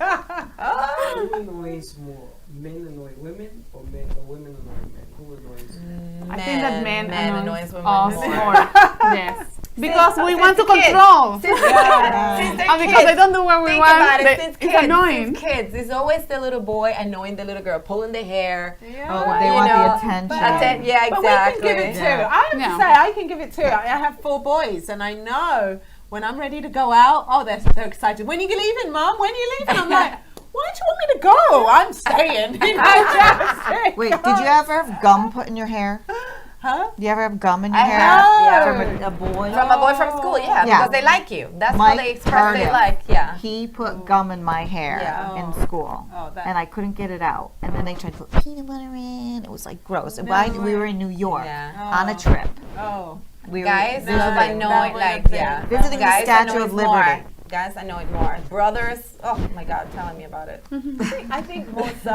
Who annoys more? Men annoy women or women annoy men? Who annoys? I think that men annoys women us more. more. Yes. Because we want to kids. control. Since they're And because they kids. don't do what we Think want, about it, they- since it's kids, annoying. Since kids, it's always the little boy annoying the little girl, pulling the hair. Oh, You they want know, the attention. Yeah, But exactly. we can give it too. Yeah. I have Yeah. to say, I can give it too. I have 4 boys, and I know when I'm ready to go out, oh, they're excited. When are you leaving, Mom? When are you leaving? I'm like, why do you want me to go? I'm staying. You know, Wait, did you ever have gum put in your hair? Huh? Do you ever have gum in your I hair? have, yeah. From a boy? From a boy from school, yeah, Yeah. because they like you. That's Mike how they express they Cardiff. like, yeah. He put gum in my hair Yeah. in school, Oh, that- and I couldn't get it out. And then they tried to put peanut butter in. It was like gross. We were in New York Yeah. on a trip. Oh. We Guys were love visiting. annoyed, like, yeah. Visiting the Guys Statue annoy of more. Liberty. Guys annoyed more. Brothers, oh my God, telling me about it. I think more so,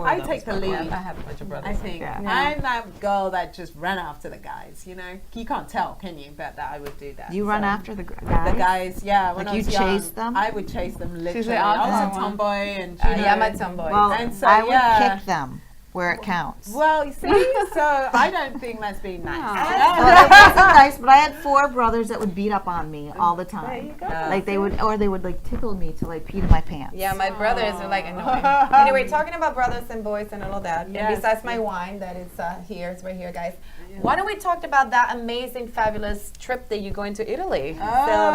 I take the Yeah, lead. I have a bunch of brothers. I think Yeah. I'm that girl that just ran after the guys. You know, you can't tell, can you? But that I would do that. You run So, after the guys? the guys. Yeah, when Like I you was young, chase them? I would chase them literally. the I was opposite a one. tomboy, and Yeah, I'm a tomboy. Well, And so, I would yeah. kick them where it counts. Well, you see, so I don't think that's being nice. Well, it wasn't nice, but I had 4 brothers that would beat up on me all the There you time. go. Like they would like tickle me till I peed in my pants. Yeah, my brothers are like annoying. Anyway, talking about brothers and boys and all of that. Yes. And besides my wine that is here, it's right here, guys. Why don't we talk about that amazing, fabulous trip that you're going to Italy? So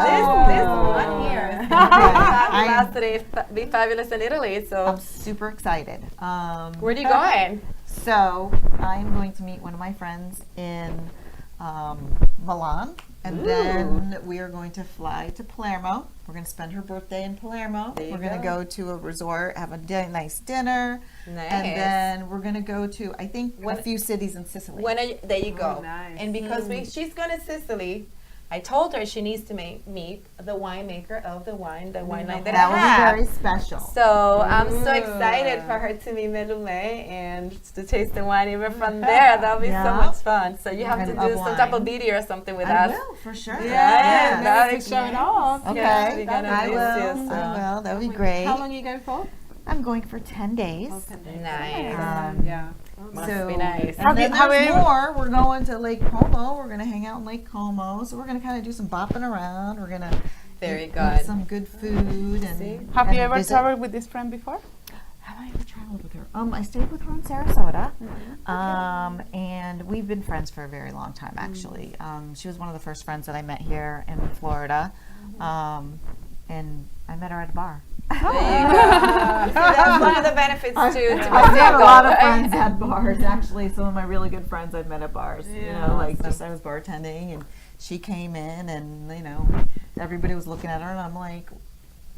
this one here is going to be fabulous today, be fabulous in Italy. So I'm super excited. where are you going? So I'm going to meet one of my friends in Milan, and then we are going to fly to Palermo. We're going to spend her birthday in Palermo. There you We're going to go. go to a resort, have a nice dinner, Nice. and then we're going to go to I think When- a few cities in Sicily. When are you, there you go. nice. And because she's going to Sicily, I told her she needs to meet the winemaker of the wine line that that I will have. be very special. So I'm so excited for her to meet Melume and to taste the wine even from there. That'll be so Yeah. much fun. So you have to We're gonna do love some type of wine. video or something with I us. will for sure. Yeah, that to is show it off. Okay, Yeah, we're gonna I miss will. you, so. I will. That would be great. How long are you going for? I'm going for 10 days. Nice. Yeah. Must So, be nice. and then have there's you- more. We're going to Lake Como. We're going to hang out in Lake Como. So we're going to kind of do some bopping around. We're going to Very eat good. some good food and See? Have and you ever visit. traveled with this friend before? Have I ever traveled with her? I stayed with her in Sarasota, Mm-hmm. and we've been friends for a very long time. Actually, she was one of the first friends that I met here in Florida, and I met her at a bar. There you go. See, that's one of the benefits to be I've met a single. lot of friends at bars. Actually, some of my really good friends I've met at bars. You know, like just I was bartending and she came in and you know everybody was looking at her and I'm like,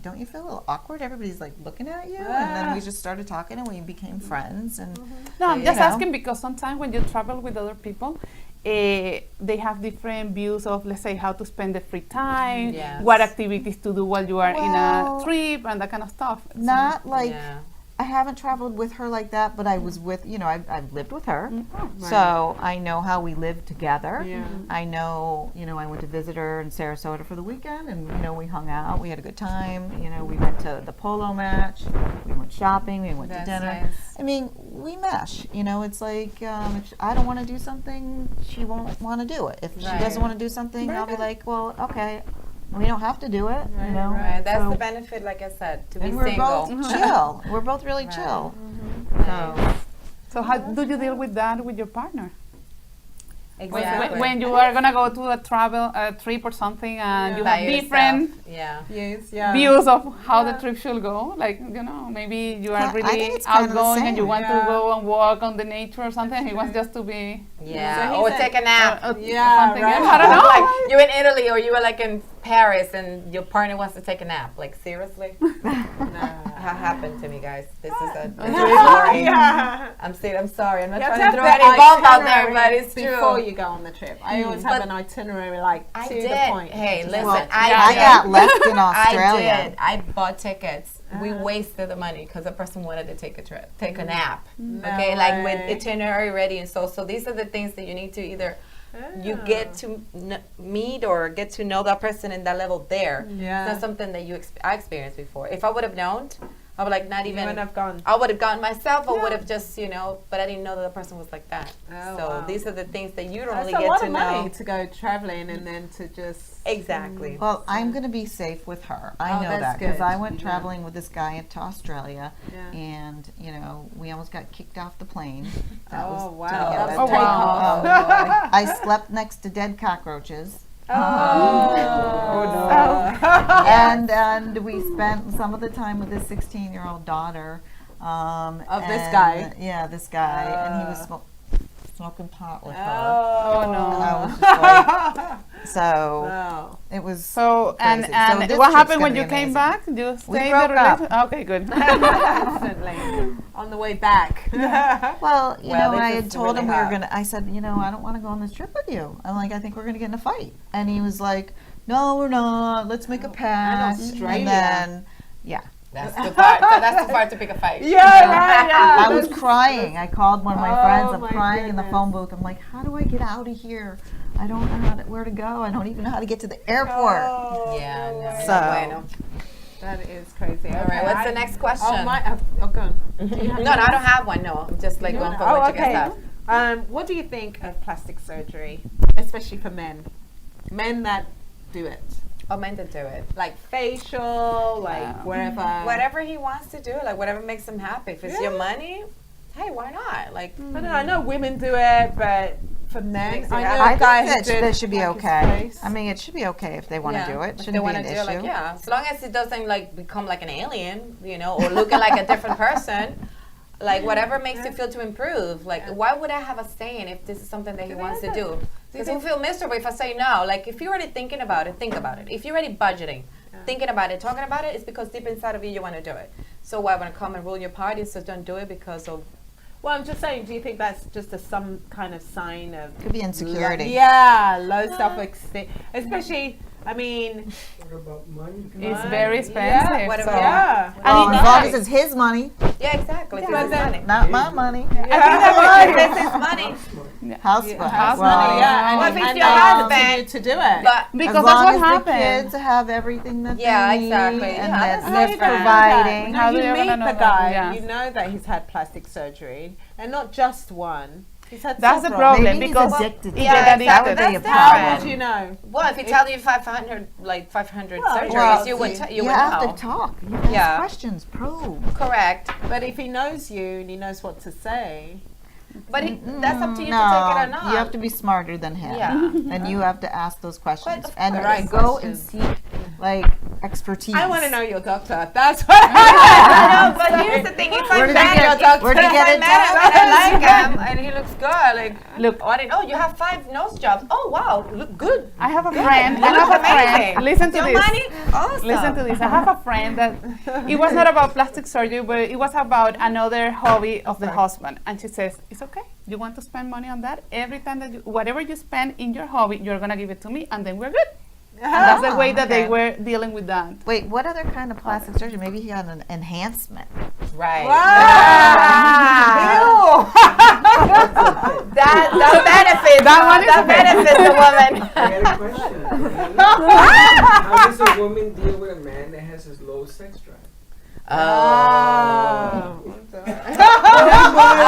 don't you feel a little awkward? Everybody's like looking at you, and then we just started talking and we became friends. And No, I'm you just know. asking because sometimes when you travel with other people, they have different views of, let's say, how to spend the free time, Yes. what activities to do while you are in Well, a trip, and that kind of stuff. Not like Yeah. I haven't traveled with her like that, but I was with, you know, I've lived with her. Right. So I know how we live together. Yeah. I know, you know, I went to visit her in Sarasota for the weekend and, you know, we hung out. We had a good time. You know, we went to the polo match. We went shopping. We went That's to dinner. nice. I mean, we mesh. You know, it's like if I don't want to do something, she won't want to do it. If she Right. doesn't want to do something, I'll be like, well, okay, we don't have to do it. You know, Right. That's So- the benefit, like I said, to be and we're single. both chill. We're both really Right. chill. Nice. So how do you deal with that with your partner? Exactly. When you are gonna go to a travel trip or something, and you By have different yourself. Yeah. Yes, yeah. views of how the trip should go. Like, you know, maybe you I are think really it's kind of the outgoing and you same. want Yeah. to go and walk on the nature or something. And he wants just to be Yeah. So Or he's take a nap. Yeah, something right. else. I don't know. Like you're in Italy or you were like in Paris and your partner wants to take a nap. Like seriously? That happened to me, guys. This is a true story. Yeah. I'm sorry. I'm not You have trying to to have throw the any bombs out there, itinerary but it's before true. you go on the trip. I always have But an itinerary like I to did. the point. Hey, listen, Well, I I did. got left in Australia. I did. I bought tickets. We wasted the money because the person wanted to take a trip, take a nap. Okay, like with way. itinerary ready and so these are the things that you need to either you get to meet or get to know that person in that level there. Yeah. It's not something that I experienced before. If I would have known, I would like not You even. wouldn't have gone. I would have gone myself. I Yeah. would have just but I didn't know that the person was like that. Oh, so wow. these are the things that you don't That's really a get lot to of know. money to go traveling and then to just. Exactly. Well, I'm going to be safe with her. I Oh, know that's that because good. I went Yeah. traveling with this guy to Australia, Yeah. and you know we almost got kicked off the plane. That Oh, was wow. to get That's that take wow. off. I slept next to dead cockroaches. And we spent some of the time with his 16-year-old daughter. Of this and- guy? Yeah, this guy, and he was smoking pot with her. Oh, And no. I was just like, so Wow. it was. So and Crazy. So this what trip's happened gonna when be you came amazing. back? You stayed broke the up. relation- Okay, good. Constantly. On the way back. Well, you Well, know, this I is had told really him we were hot. gonna. I said, you know, I don't want to go on this trip with you. I'm like, I think we're gonna get in a fight. And he was like, no, we're not. Let's make a pact. Australia. And then, yeah, That's the part. So that's the part to pick a fight. Yeah, right, yeah. I was crying. I called one of my Oh, friends. I'm my crying in the goodness. phone booth. I'm like, how do I get out of here? I don't know where to go. I don't even know how to get to the airport. Oh, Yeah, no. way. So- Bueno. That is crazy. All right, what's the next question? Oh, my. Oh, go on. No, I don't have one. No, I'm just like going for what you guys have. What do you think of plastic surgery, especially for men? Men that do it. I meant to do it. Like facial, like wherever. Whatever he wants to do, like whatever makes him happy. If it's your Yeah. money, hey, why not? Like, I know women do it, but for men, Makes it I know happy. a I guy think who that did that should be like his okay. face. I mean, it should be okay if they want to do it. If they Shouldn't be want an to do issue. it, like, yeah. As long as it doesn't like become like an alien, or looking like a different person. Like whatever makes you feel to improve. Like why would I have a saying if this is something that he wants to do? Because he'll feel miserable if I say no. Like if you're already thinking about it, think about it. If you're already budgeting, thinking about it, talking about it, it's because deep inside of you want to do it. So why want to come and ruin your party? So don't do it because of. Well, I'm just saying, do you think that's just some kind of sign of Could be insecurity. low self-esteem, especially. I mean, What about money? It's very expensive. whatever. so- yeah. Well, mean, as long nice. as it's his money, Yeah, exactly. Yeah, This is but money. not my money. This is money. House, house well, money, Yeah, Well, and, if it's and your they husband- continue to do it. But Because as that's long what as happened. the kids have everything that Yeah, they need exactly. and Yeah, that that's they're you don't know providing. that. How No, do you you meet gonna know the that? guy, Yeah. you know that he's had plastic surgery, and not just one. He's had That's the several. problem. Maybe because he's addicted to Yeah, it. That exactly. would be a That's How problem. would you know? well, if he tells you 500 Well, surgeries, well, you would see, you would have know. to talk. You have to Yeah. ask questions, probe. Correct. But if he knows you and he knows what to say, But that's up to you to take it or not. You have to be smarter than him. Yeah. And you have to ask those questions. of And course. go and Questions. seek like expertise. I want to know your doctor. That's what No, but here's the thing: if I Where did met you him, get- where did you get it if I met him done? and I like him and he looks good, like Look. oh, you have 5 nose jobs. Oh wow, look good. I have a friend. I You have look a friend. amazing. Listen to Your this. money, awesome. Listen to this. I have a friend that it was not about plastic surgery, but it was about another hobby of the husband. And she says, "It's okay. You want to spend money on that? Every time that whatever you spend in your hobby, you're gonna give it to me, and then we're good." And that's the way that they were dealing with that. Wait, what other kind of plastic surgery? Maybe he got an enhancement. Right. That benefits. That benefits the woman. I got a question. How does a woman deal with a man that has a low sex drive?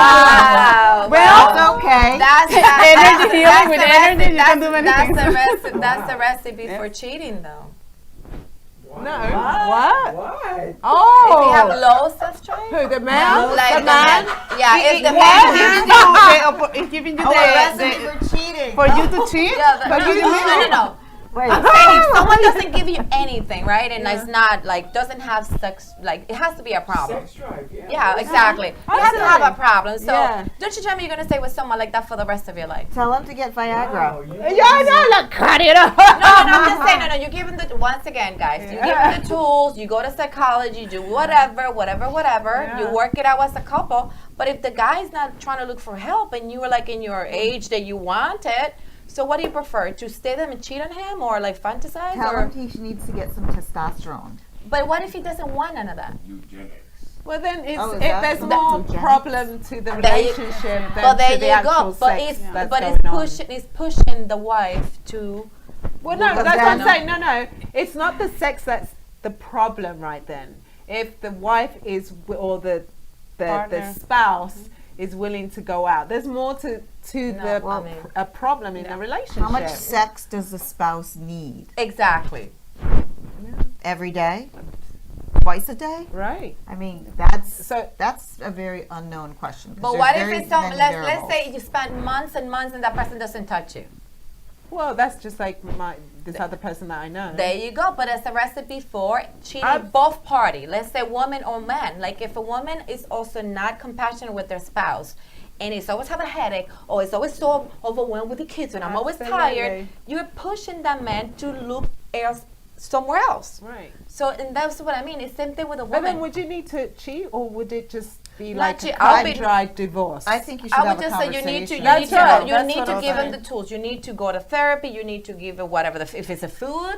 Well, okay. that's Energy healing with energy, you can do many things. That's the recipe for cheating, though. No. What? What? If you Oh. have low self-drive, Who, the man? like the man? yeah, if the What? It's giving you Oh, the, for cheating. for you to cheat. Yeah, But you didn't. no. Wait. I'm saying if someone doesn't give you anything, right, and it's not like doesn't have sex, like it has to be a problem. Sex drive, yeah. Yeah, exactly. You have to have a problem. So don't you tell me you're gonna stay with someone like that for the rest of your life? Tell him to get Viagra. Oh, you Yeah, I know. Like, cut it off. No, I'm just saying, no, you give him the, once again, guys, you give him the tools, you go to psychology, you do whatever, you work it out as a couple. But if the guy's not trying to look for help and you were like in your age that you want it, so what do you prefer? To stay there and cheat on him or like fantasize? Tell Or, him he needs to get some testosterone. but what if he doesn't want none of that? Well, then it's, Oh, is that- there's that's more eugenics? problem to the There you- relationship than But there to the you actual go. But sex it's that's but going it's pushing the wife to. Well, no, Well, that's what I'm then- saying. No, it's not the sex that's the problem right then. If the wife is, or the Partner. spouse is willing to go out, there's more to the I mean- a problem in the relationship. How much sex does the spouse need? Exactly. Every day? Twice a day? Right. I mean, that's So- a very unknown question. 'cause But there's what if very it's some? many Let's variables. say you spend months and months and that person doesn't touch you. Well, that's just like this other person that I know. There you go. But it's a recipe for cheating I've- both party. Let's say woman or man. Like if a woman is also not compassionate with their spouse and is always have a headache or is always so overwhelmed with the kids and I'm always tired, Absolutely. you're pushing that man to look somewhere else. Right. So and that's what I mean. It's same thing with a But then woman. would you need to cheat or would it just be Not like cheat. a I'll be- dry divorce? I think you should I have would a just say you need to That's right. you That's need what to I'm give him saying. the tools. You need to go to therapy. You need to give it whatever if it's a food.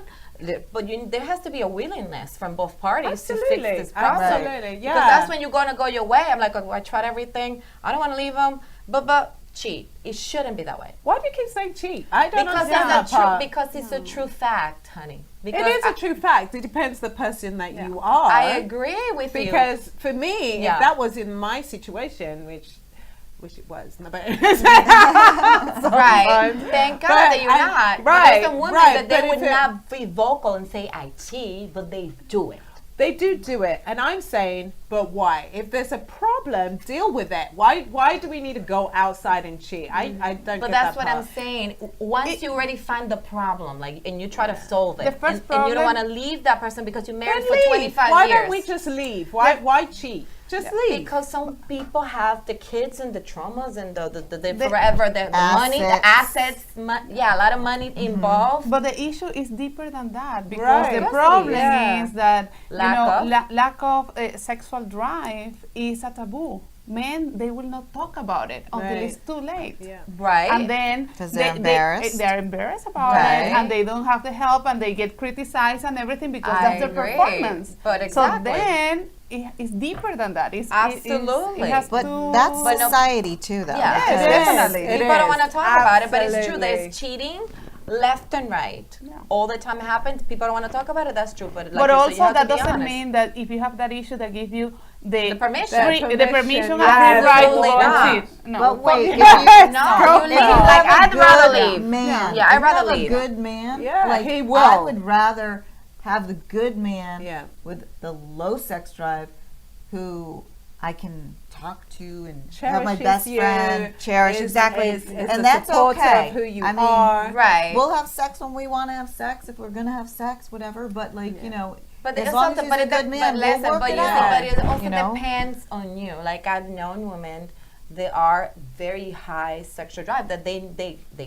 But there has to be a willingness from both parties to Absolutely. fix this problem. Absolutely. Yeah. Because that's when you're gonna go your way. I'm like, oh, I tried everything. I don't want to leave him. But cheat. It shouldn't be that way. Why do you keep saying cheat? I don't Because understand that it's a true. part. Because it's a true fact, honey. Because It is a true fact. It depends the person that you are. I agree with you. Because for me, Yeah. if that was in my situation, which it was, no, but Right. Thank God that you're not. But Right. there's some women right, that they but would if it- not be vocal and say I cheat, but they do it. They do it, and I'm saying, but why? If there's a problem, deal with it. Why do we need to go outside and cheat? I don't. But get that's that what I'm part. saying. Once you already find the problem, like, and you try to solve it, The first and you don't problem- want to leave that person because you married Then for leave. 25 Why years. don't we just leave? Why cheat? Just leave. Because some people have the kids and the traumas and the forever the money, the Assets. assets, a lot of money involved. But the issue is deeper than that because Right. the Custody, problem yeah. is that Lack lack of sexual drive is a taboo. Men, they will not talk about it until Right. it's too late. Yeah. Right. And then 'Cause they're embarrassed. They're embarrassed about Right. it, and they don't have the help, and they get criticized and everything because I that's their agree. performance. But exactly. So then it's deeper than that. Absolutely. It has But to, that's But no- society too, though. Yeah, because- It is. definitely. It People don't is. want to talk about it, but it's true. Absolutely. There's cheating left and right. Yeah. All the time it happens. People don't want to talk about it. That's true. But, like but you said, you also have to that be doesn't honest. mean that if you have that issue, they give you the permission. the permission Yeah, and the right absolutely to not. cheat. No. But wait, if No, you, you leave. Like I'd rather leave. man, Yeah, I'd if you rather have leave. a good man, Yeah, like he I will. would rather have the good man Yeah. with the low sex drive who I can talk to and have my Cherishes best you, friend. Cherish, is- exactly. is a And that's supporter okay. of who you I mean, are. Right. we'll have sex when we want to have sex, if we're going to have sex, whatever. But, like, you know, But as it's long also, as he's but a it, good man, but listen, we'll work but it you see, out. but it also you know? depends on you. Like I've known women, they are very high sexual drive that they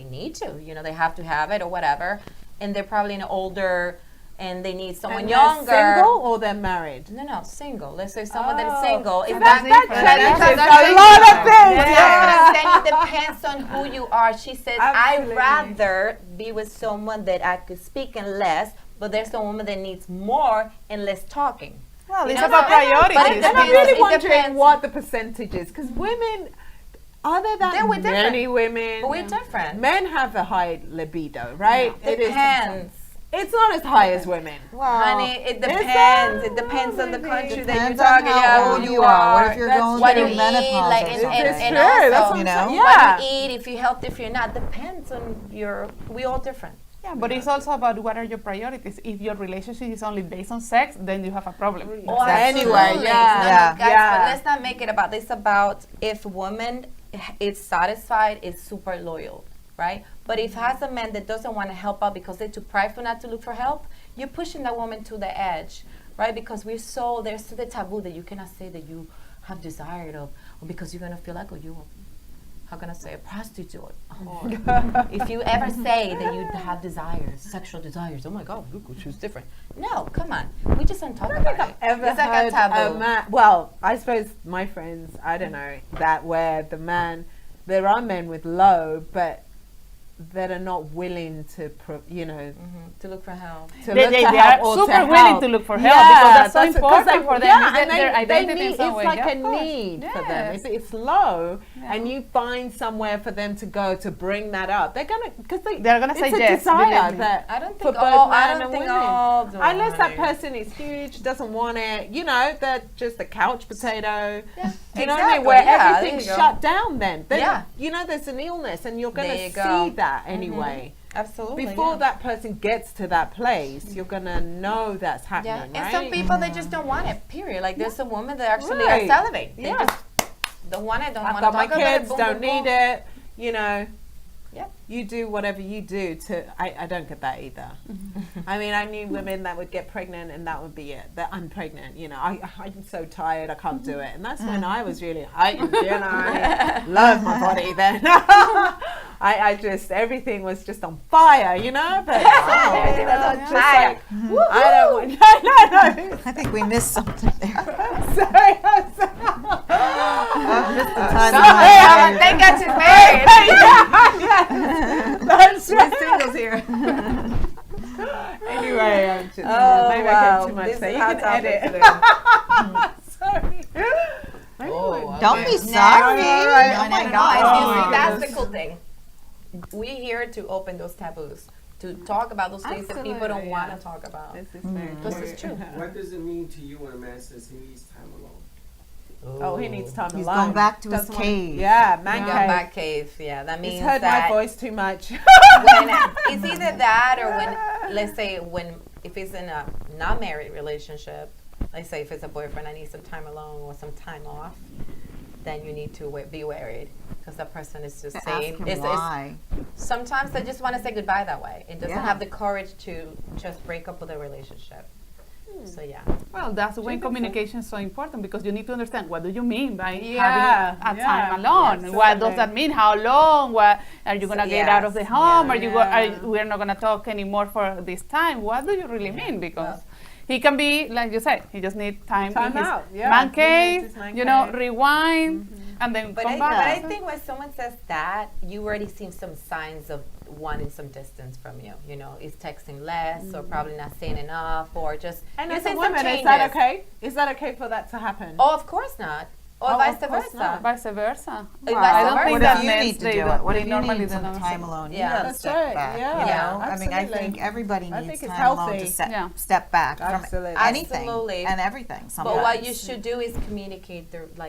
need to, you know, they have to have it or whatever, and they're probably an older, and they need someone And younger. they're single or they're married? No, single. Let's say someone that Oh. is single. So If that that changes a lot of things. yeah. Then it depends on who you are. She says, Absolutely. I'd rather be with someone that I could speak and less, but there's a woman that needs more and less talking. Well, You it's know, about but it priorities. And I'm depends. really It wondering depends. what the percentage is, because women, are there that We're different. many women? But we're different. Men have a high libido, right? It is- Depends. It's not as high as women. Honey, it Is depends. that? It depends on the Maybe. country that you're Depends on talking how about. old Who you are. What if you're That's going what through you eat, menopause like, or and, something? It's and true. also, That's what you I'm know? saying. what Yeah. you eat, if you healthy, if you're not, depends on your. We all different. Yeah, but it's also about what are your priorities. If your relationship is only based on sex, then you have a problem. Oh, Anyway, absolutely. yeah. No, Yeah. guys, Yeah. but let's not make it about this. About if woman is satisfied, is super loyal, right? But if has a man that doesn't want to help out because they're too prideful not to look for help, you're pushing that woman to the edge, right? Because there's the taboo that you cannot say that you have desired of, or because you're gonna feel like, how can I say, a prostitute. Or if you ever say that you have desires, sexual desires, oh my God, look, she's different. No, come on, we just don't talk about it. Ever It's like heard a taboo. man? Well, I suppose my friends, I don't know, that where the man, there are men with low, but that are not willing to, To look for help. to They- look they to are help or super to willing help. to look for help because that's so important they- for them. Yeah, They- and their they identity in need, some it's way. like Yeah, a of course. need for them. Yes. If it's low, and you find somewhere for them to go to bring that up, they're gonna They're gonna say it's a yes, desire believe me. that I don't for think both all. I man don't and think women. all. do, Unless that honey. person is huge, doesn't want it, they're just a couch potato. Yeah, Do you know what I exactly, mean? Where yeah, there everything's you go. shut down then. Yeah. There's an illness and you're going There to you see go. that anyway. Absolutely. Before yeah. that person gets to that place, you're going to know that's Yeah, happening, and right? some people they just don't want it. Period. Like there's some women that actually Right. are celibate. They Yeah. just don't want it. Don't I've want to got my talk about it. kids, Boom, don't boom, need boom. it, Yeah. You do whatever you do to. I don't get that either. I mean, I knew women that would get pregnant and that would be it. That I'm pregnant. I'm so tired, I can't do it. And that's when I was really, I love my body then. I just, everything was just on fire, But Everything was on just fire. like, I don't want, no. I think we missed something there. Sorry. Thank God she's married. That's right. Singles here. Anyway, I'm just, Oh, maybe I wow. get too much This there. is You hot can topic edit. today. Sorry. Don't be Okay. sorry. Oh my Oh, God! Oh, You my see, that's the goodness. cool thing. We're here to open those taboos, to talk about those things that people don't Absolutely, want yeah. to talk about. This is very This is true. What does it mean to you when a man says he needs time alone? Oh, he needs time He's alone. going back to his Doesn't wanna- cave. Yeah, man Go cave. back cave. Yeah, that means He's heard that my voice too much. when it's either that or when, let's say, if it's in a not married relationship, let's say if it's a boyfriend, I need some time alone or some time off, then you need to be worried because that person is just Ask saying. him why. Sometimes they just want to say goodbye that way. It doesn't Yeah. have the courage to just break up with a relationship. So yeah. Well, that's when communication is so important because you need to understand what do you mean by Yeah, having a yeah, time alone. yeah, What does certainly. that mean? How long? What are you gonna get out of the Yes, home? yeah. Are you we're not gonna talk anymore for this time? What do you really mean? Because he can be like you said, he just need time Time in his out, yeah. man He cave, needs his man rewind, cave. and then But come I back. think when someone says that, you already see some signs of wanting some distance from you. Is texting less or probably not saying enough or just. And you as see a some woman, is changes. that okay? Is that okay for that to happen? Oh, of course not. Or Oh, vice of course versa. not. Vice versa. Vice I don't versa. think What that if you men need to they do don't- it? What they if you normally need don't some know. time alone? Yeah. You gotta That's step right, back. yeah. You Yeah. know? I mean, I Absolutely. think everybody I needs think it's time alone to healthy. Yeah. step back Absolutely. from anything Absolutely. and everything. But Sometimes. what you should do is communicate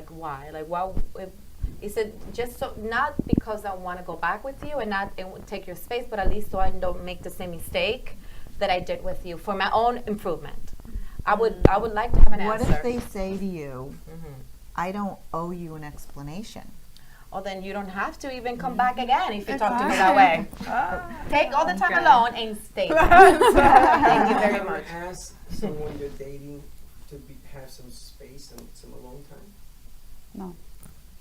why. Like, why? Is it just so not because I want to go back with you and not take your space, but at least so I don't make the same mistake that I did with you for my own improvement. I would like to have an What answer. if they say to you, I don't owe you an explanation. Well, then you don't have to even come back again if you talk to me that way. Take all the time alone and stay. Thank you very much. Ask someone you're dating to have some space and some alone time. No,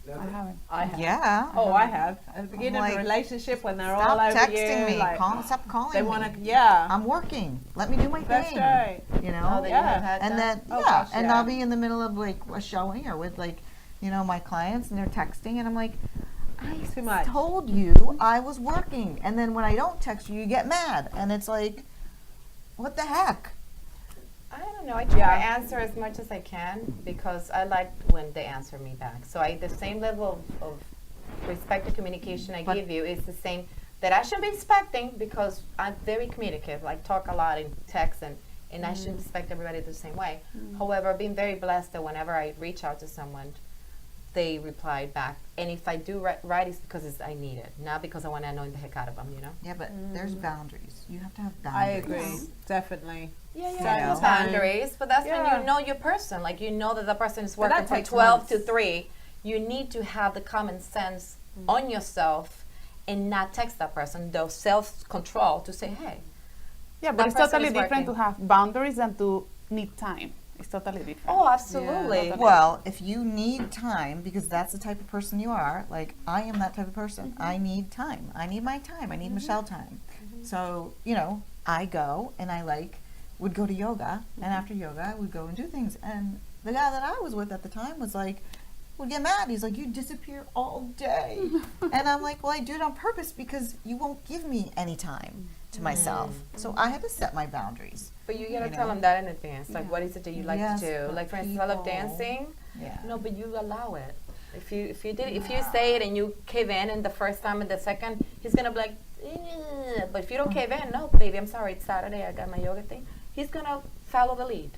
I Never? haven't. I have. Yeah. Oh, I have. At the beginning of like, a relationship, when they're all Stop over texting you, me. like, Stop calling they me. want to, yeah. I'm working. Let me do my That's thing. right. You know? Oh, that you Yeah. have had And that? then Oh, yeah, gosh, and yeah. I'll be in the middle of like a showing or with like, my clients, and they're texting, and I'm like, Too I much. told you I was working, and then when I don't text you, you get mad, and it's like, what the heck? I don't know. I try Yeah. to answer as much as I can because I like when they answer me back. So the same level of respect and communication I But- give you is the same that I should be expecting because I'm very communicative. Like talk a lot in text and I should expect everybody the same way. However, I've been very blessed that whenever I reach out to someone, they replied back. And if I do write, it's because I need it, not because I want to annoy the heck out of them, Yeah, but there's boundaries. You have to have I boundaries. agree. Definitely. Yeah, So- yeah, boundaries. But that's when Yeah. you know your person. Like you know that the person is But that working from takes 12 to months. 3. You need to have the common sense on yourself and not text that person. The self-control to say, hey, Yeah, but That it's person totally is different to working. have boundaries than to need time. It's totally different. oh, absolutely. Yeah. Well, if you need time, because that's the type of person you are, like I am that type of person. I need time. I need my time. I need Michelle time. So, I go and I would go to yoga, and after yoga, I would go and do things. And the guy that I was with at the time was like, would get mad. He's like, you disappear all day. And I'm like, well, I do it on purpose because you won't give me any time to myself. So I had to set my boundaries. But you gotta You tell know. them that in advance. Like, what is it that you like Yes, to do? but Like, for instance, I love people- dancing. Yeah. No, but you allow it. If you say it and you cave in, and the first time and the second, he's gonna be like, "Eh." But if you don't cave in, no, baby, I'm sorry, it's Saturday, I got my yoga thing. He's gonna follow the lead.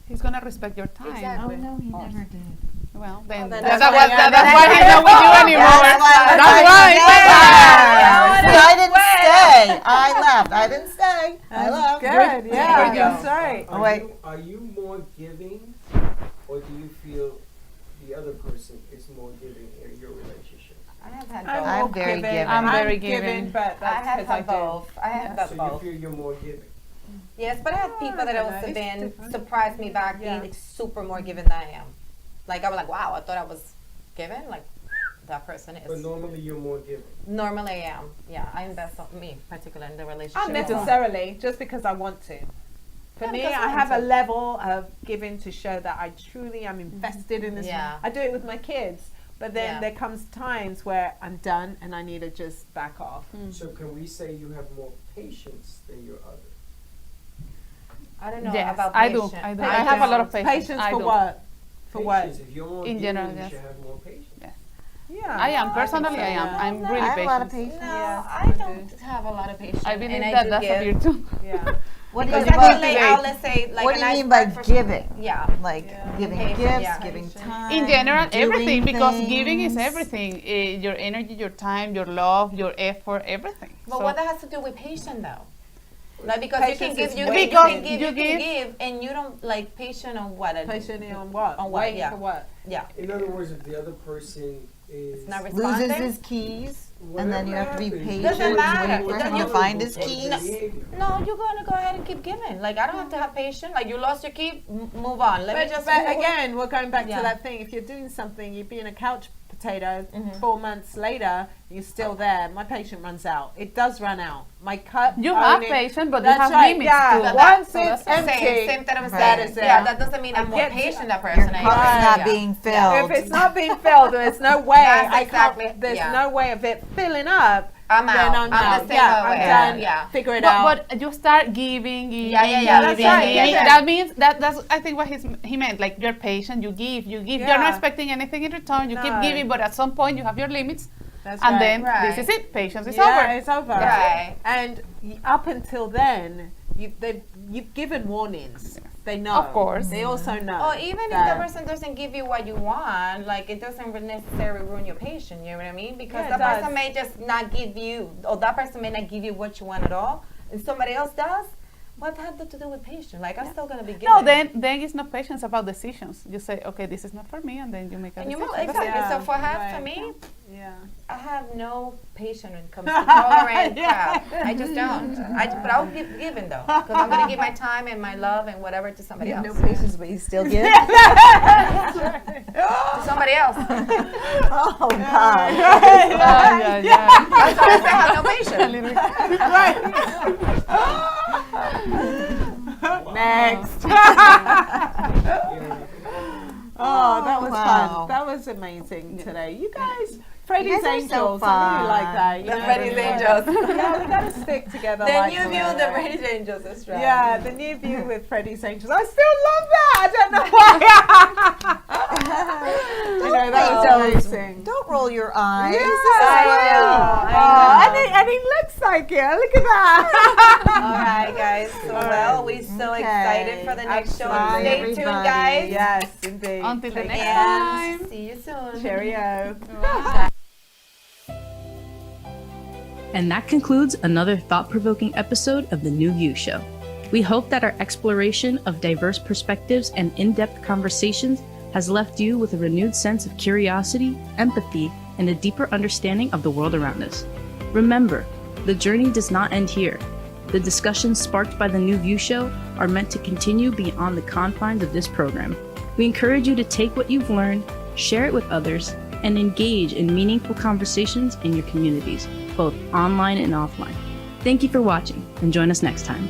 He's gonna respect your time. Exactly. Oh, no, he never did. Well, then then that's that's why why- that's why he's not with you anymore. That's why. I didn't stay. I left. I didn't stay. I left. Good. Yeah, There you go. that's right. Oh, wait. Are you more giving, or do you feel the other person is more giving in your relationship? I have had I'm both. I'm very giving. giving. I'm very giving. but I that's have 'cause I had do. both. I have had So you both. feel you're more giving. Yes, but I have people that I have don't also know. It's been different. surprised me back Yeah. being super more given than I am. Like I was like, wow, I thought I was given. Like that person But is. normally you're more giving. Normally I am. Yeah, I invest on me, particularly in the relationship. Not necessarily, just because I want to. For Yeah, me, because I I have want a to. level of giving to show that I truly am invested in this. Yeah. I do it with my kids, but then Yeah. there comes times where I'm done and I need to just back off. So can we say you have more patience than your other? I don't know Yes, about I do. patient. I do. I I have a lot of don't. patience. Patience I for do. what? For what? Patience. If you're more In giving, general, you yes. should have more patience. Yeah. I am think personally. so, I am. yeah. I'm I really have a lot of patient. patience. No, Yeah, I I don't have a lot of patience. I believe and I that do that's a give. virtue. Yeah. What do you Because mean I by, will let's say like what a do you nice mean by breakfast- giving? Yeah. Like giving Patience, gifts, yeah. giving time. In general, doing everything, because giving is things. everything. Your energy, your time, your love, your effort, everything. But So- what that has to do with patient though? Like because you Patience can give is you waiting. can give You you give- can give and you don't like patient on what? Patient on what? On what, Waiting yeah. for what? Yeah. In other words, if the other person is It's not responding. Loses his keys, and then you have to be Whatever patient. happens, Doesn't matter. Waiting for It him to doesn't- find his Or the keys. behavior. No, you're gonna go ahead and keep giving. Like I don't have to have patience. Like you lost your key, move on. Let me just. But again, we're going back Yeah. to that thing. If you're doing something, you're being a couch potato. Mm-hmm. 4 months later, you're still there. My patience runs out. It does run out. My cup. You have only- patience, but you That's have right, limits yeah. too. That- Once so it's that's the empty, same that I'm that saying. is Yeah, it. that doesn't mean I I'm more get to- patient that Your person. cup's not Yeah. being If filled. it's not being filled, there's no way. That's I exactly- can't. There's yeah. no way of it filling up. I'm then out. I'm I'm out. the same Yeah, way. I'm done. Yeah. Figure it out. But you start giving, Yeah, yeah, yeah. That's giving, right, giving. yeah. That means that's I think what he meant. Like you're patient, you give. You're Yeah. not expecting anything in return. You keep No. giving, but at some point you have your limits, That's and right. then Right. this is it. Patience is yeah, over. it's over. Right. And up until then, you've given warnings. They know. Of course. They also know. Or even if that- the person doesn't give you what you want, like it doesn't necessarily ruin your patience. You know what I mean? Because Yeah, it the person does. may just not give you, or that person may not give you what you want at all, and somebody else does. What had that to do with patience? Like, I'm still gonna be giving. No, then it's not patience, about decisions. You say, okay, this is not for me, and then you make a And you decision. move, That's it. exactly. So for half, right. for me, Yeah. I have no patience when it comes to tolerant crap. I just don't. But I'll give giving though, because I'm gonna give my time and my love and whatever to somebody You have else. no patience, but you still give. To somebody else. Oh God. Yeah. That's why I say I have no patience. Next. Oh, that was Wow. fun. That was amazing today. You guys, Freddie's You guys are so Angels. I really like fun. that. You The know, Freddie's really Angels. Yeah, we gotta stick together. The like new view, that. the Brady's Angels. That's right. Yeah, the new view with Freddie's Angels. I still love that. I don't know why. You know, that was amazing. Don't roll your eyes. Yeah, This is I great. know. And he looks like it. Look at that. All right, guys. So, well, we're so Okay. excited for the next show. Absolutely, Stay tuned, everybody. guys. Yes, indeed. Until the next And time. see you soon. Cheerio. And that concludes another thought-provoking episode of The New You Show. We hope that our exploration of diverse perspectives and in-depth conversations has left you with a renewed sense of curiosity, empathy, and a deeper understanding of the world around us. Remember, the journey does not end here. The discussions sparked by The New View Show are meant to continue beyond the confines of this program. We encourage you to take what you've learned, share it with others, and engage in meaningful conversations in your communities, both online and offline. Thank you for watching, and join us next time.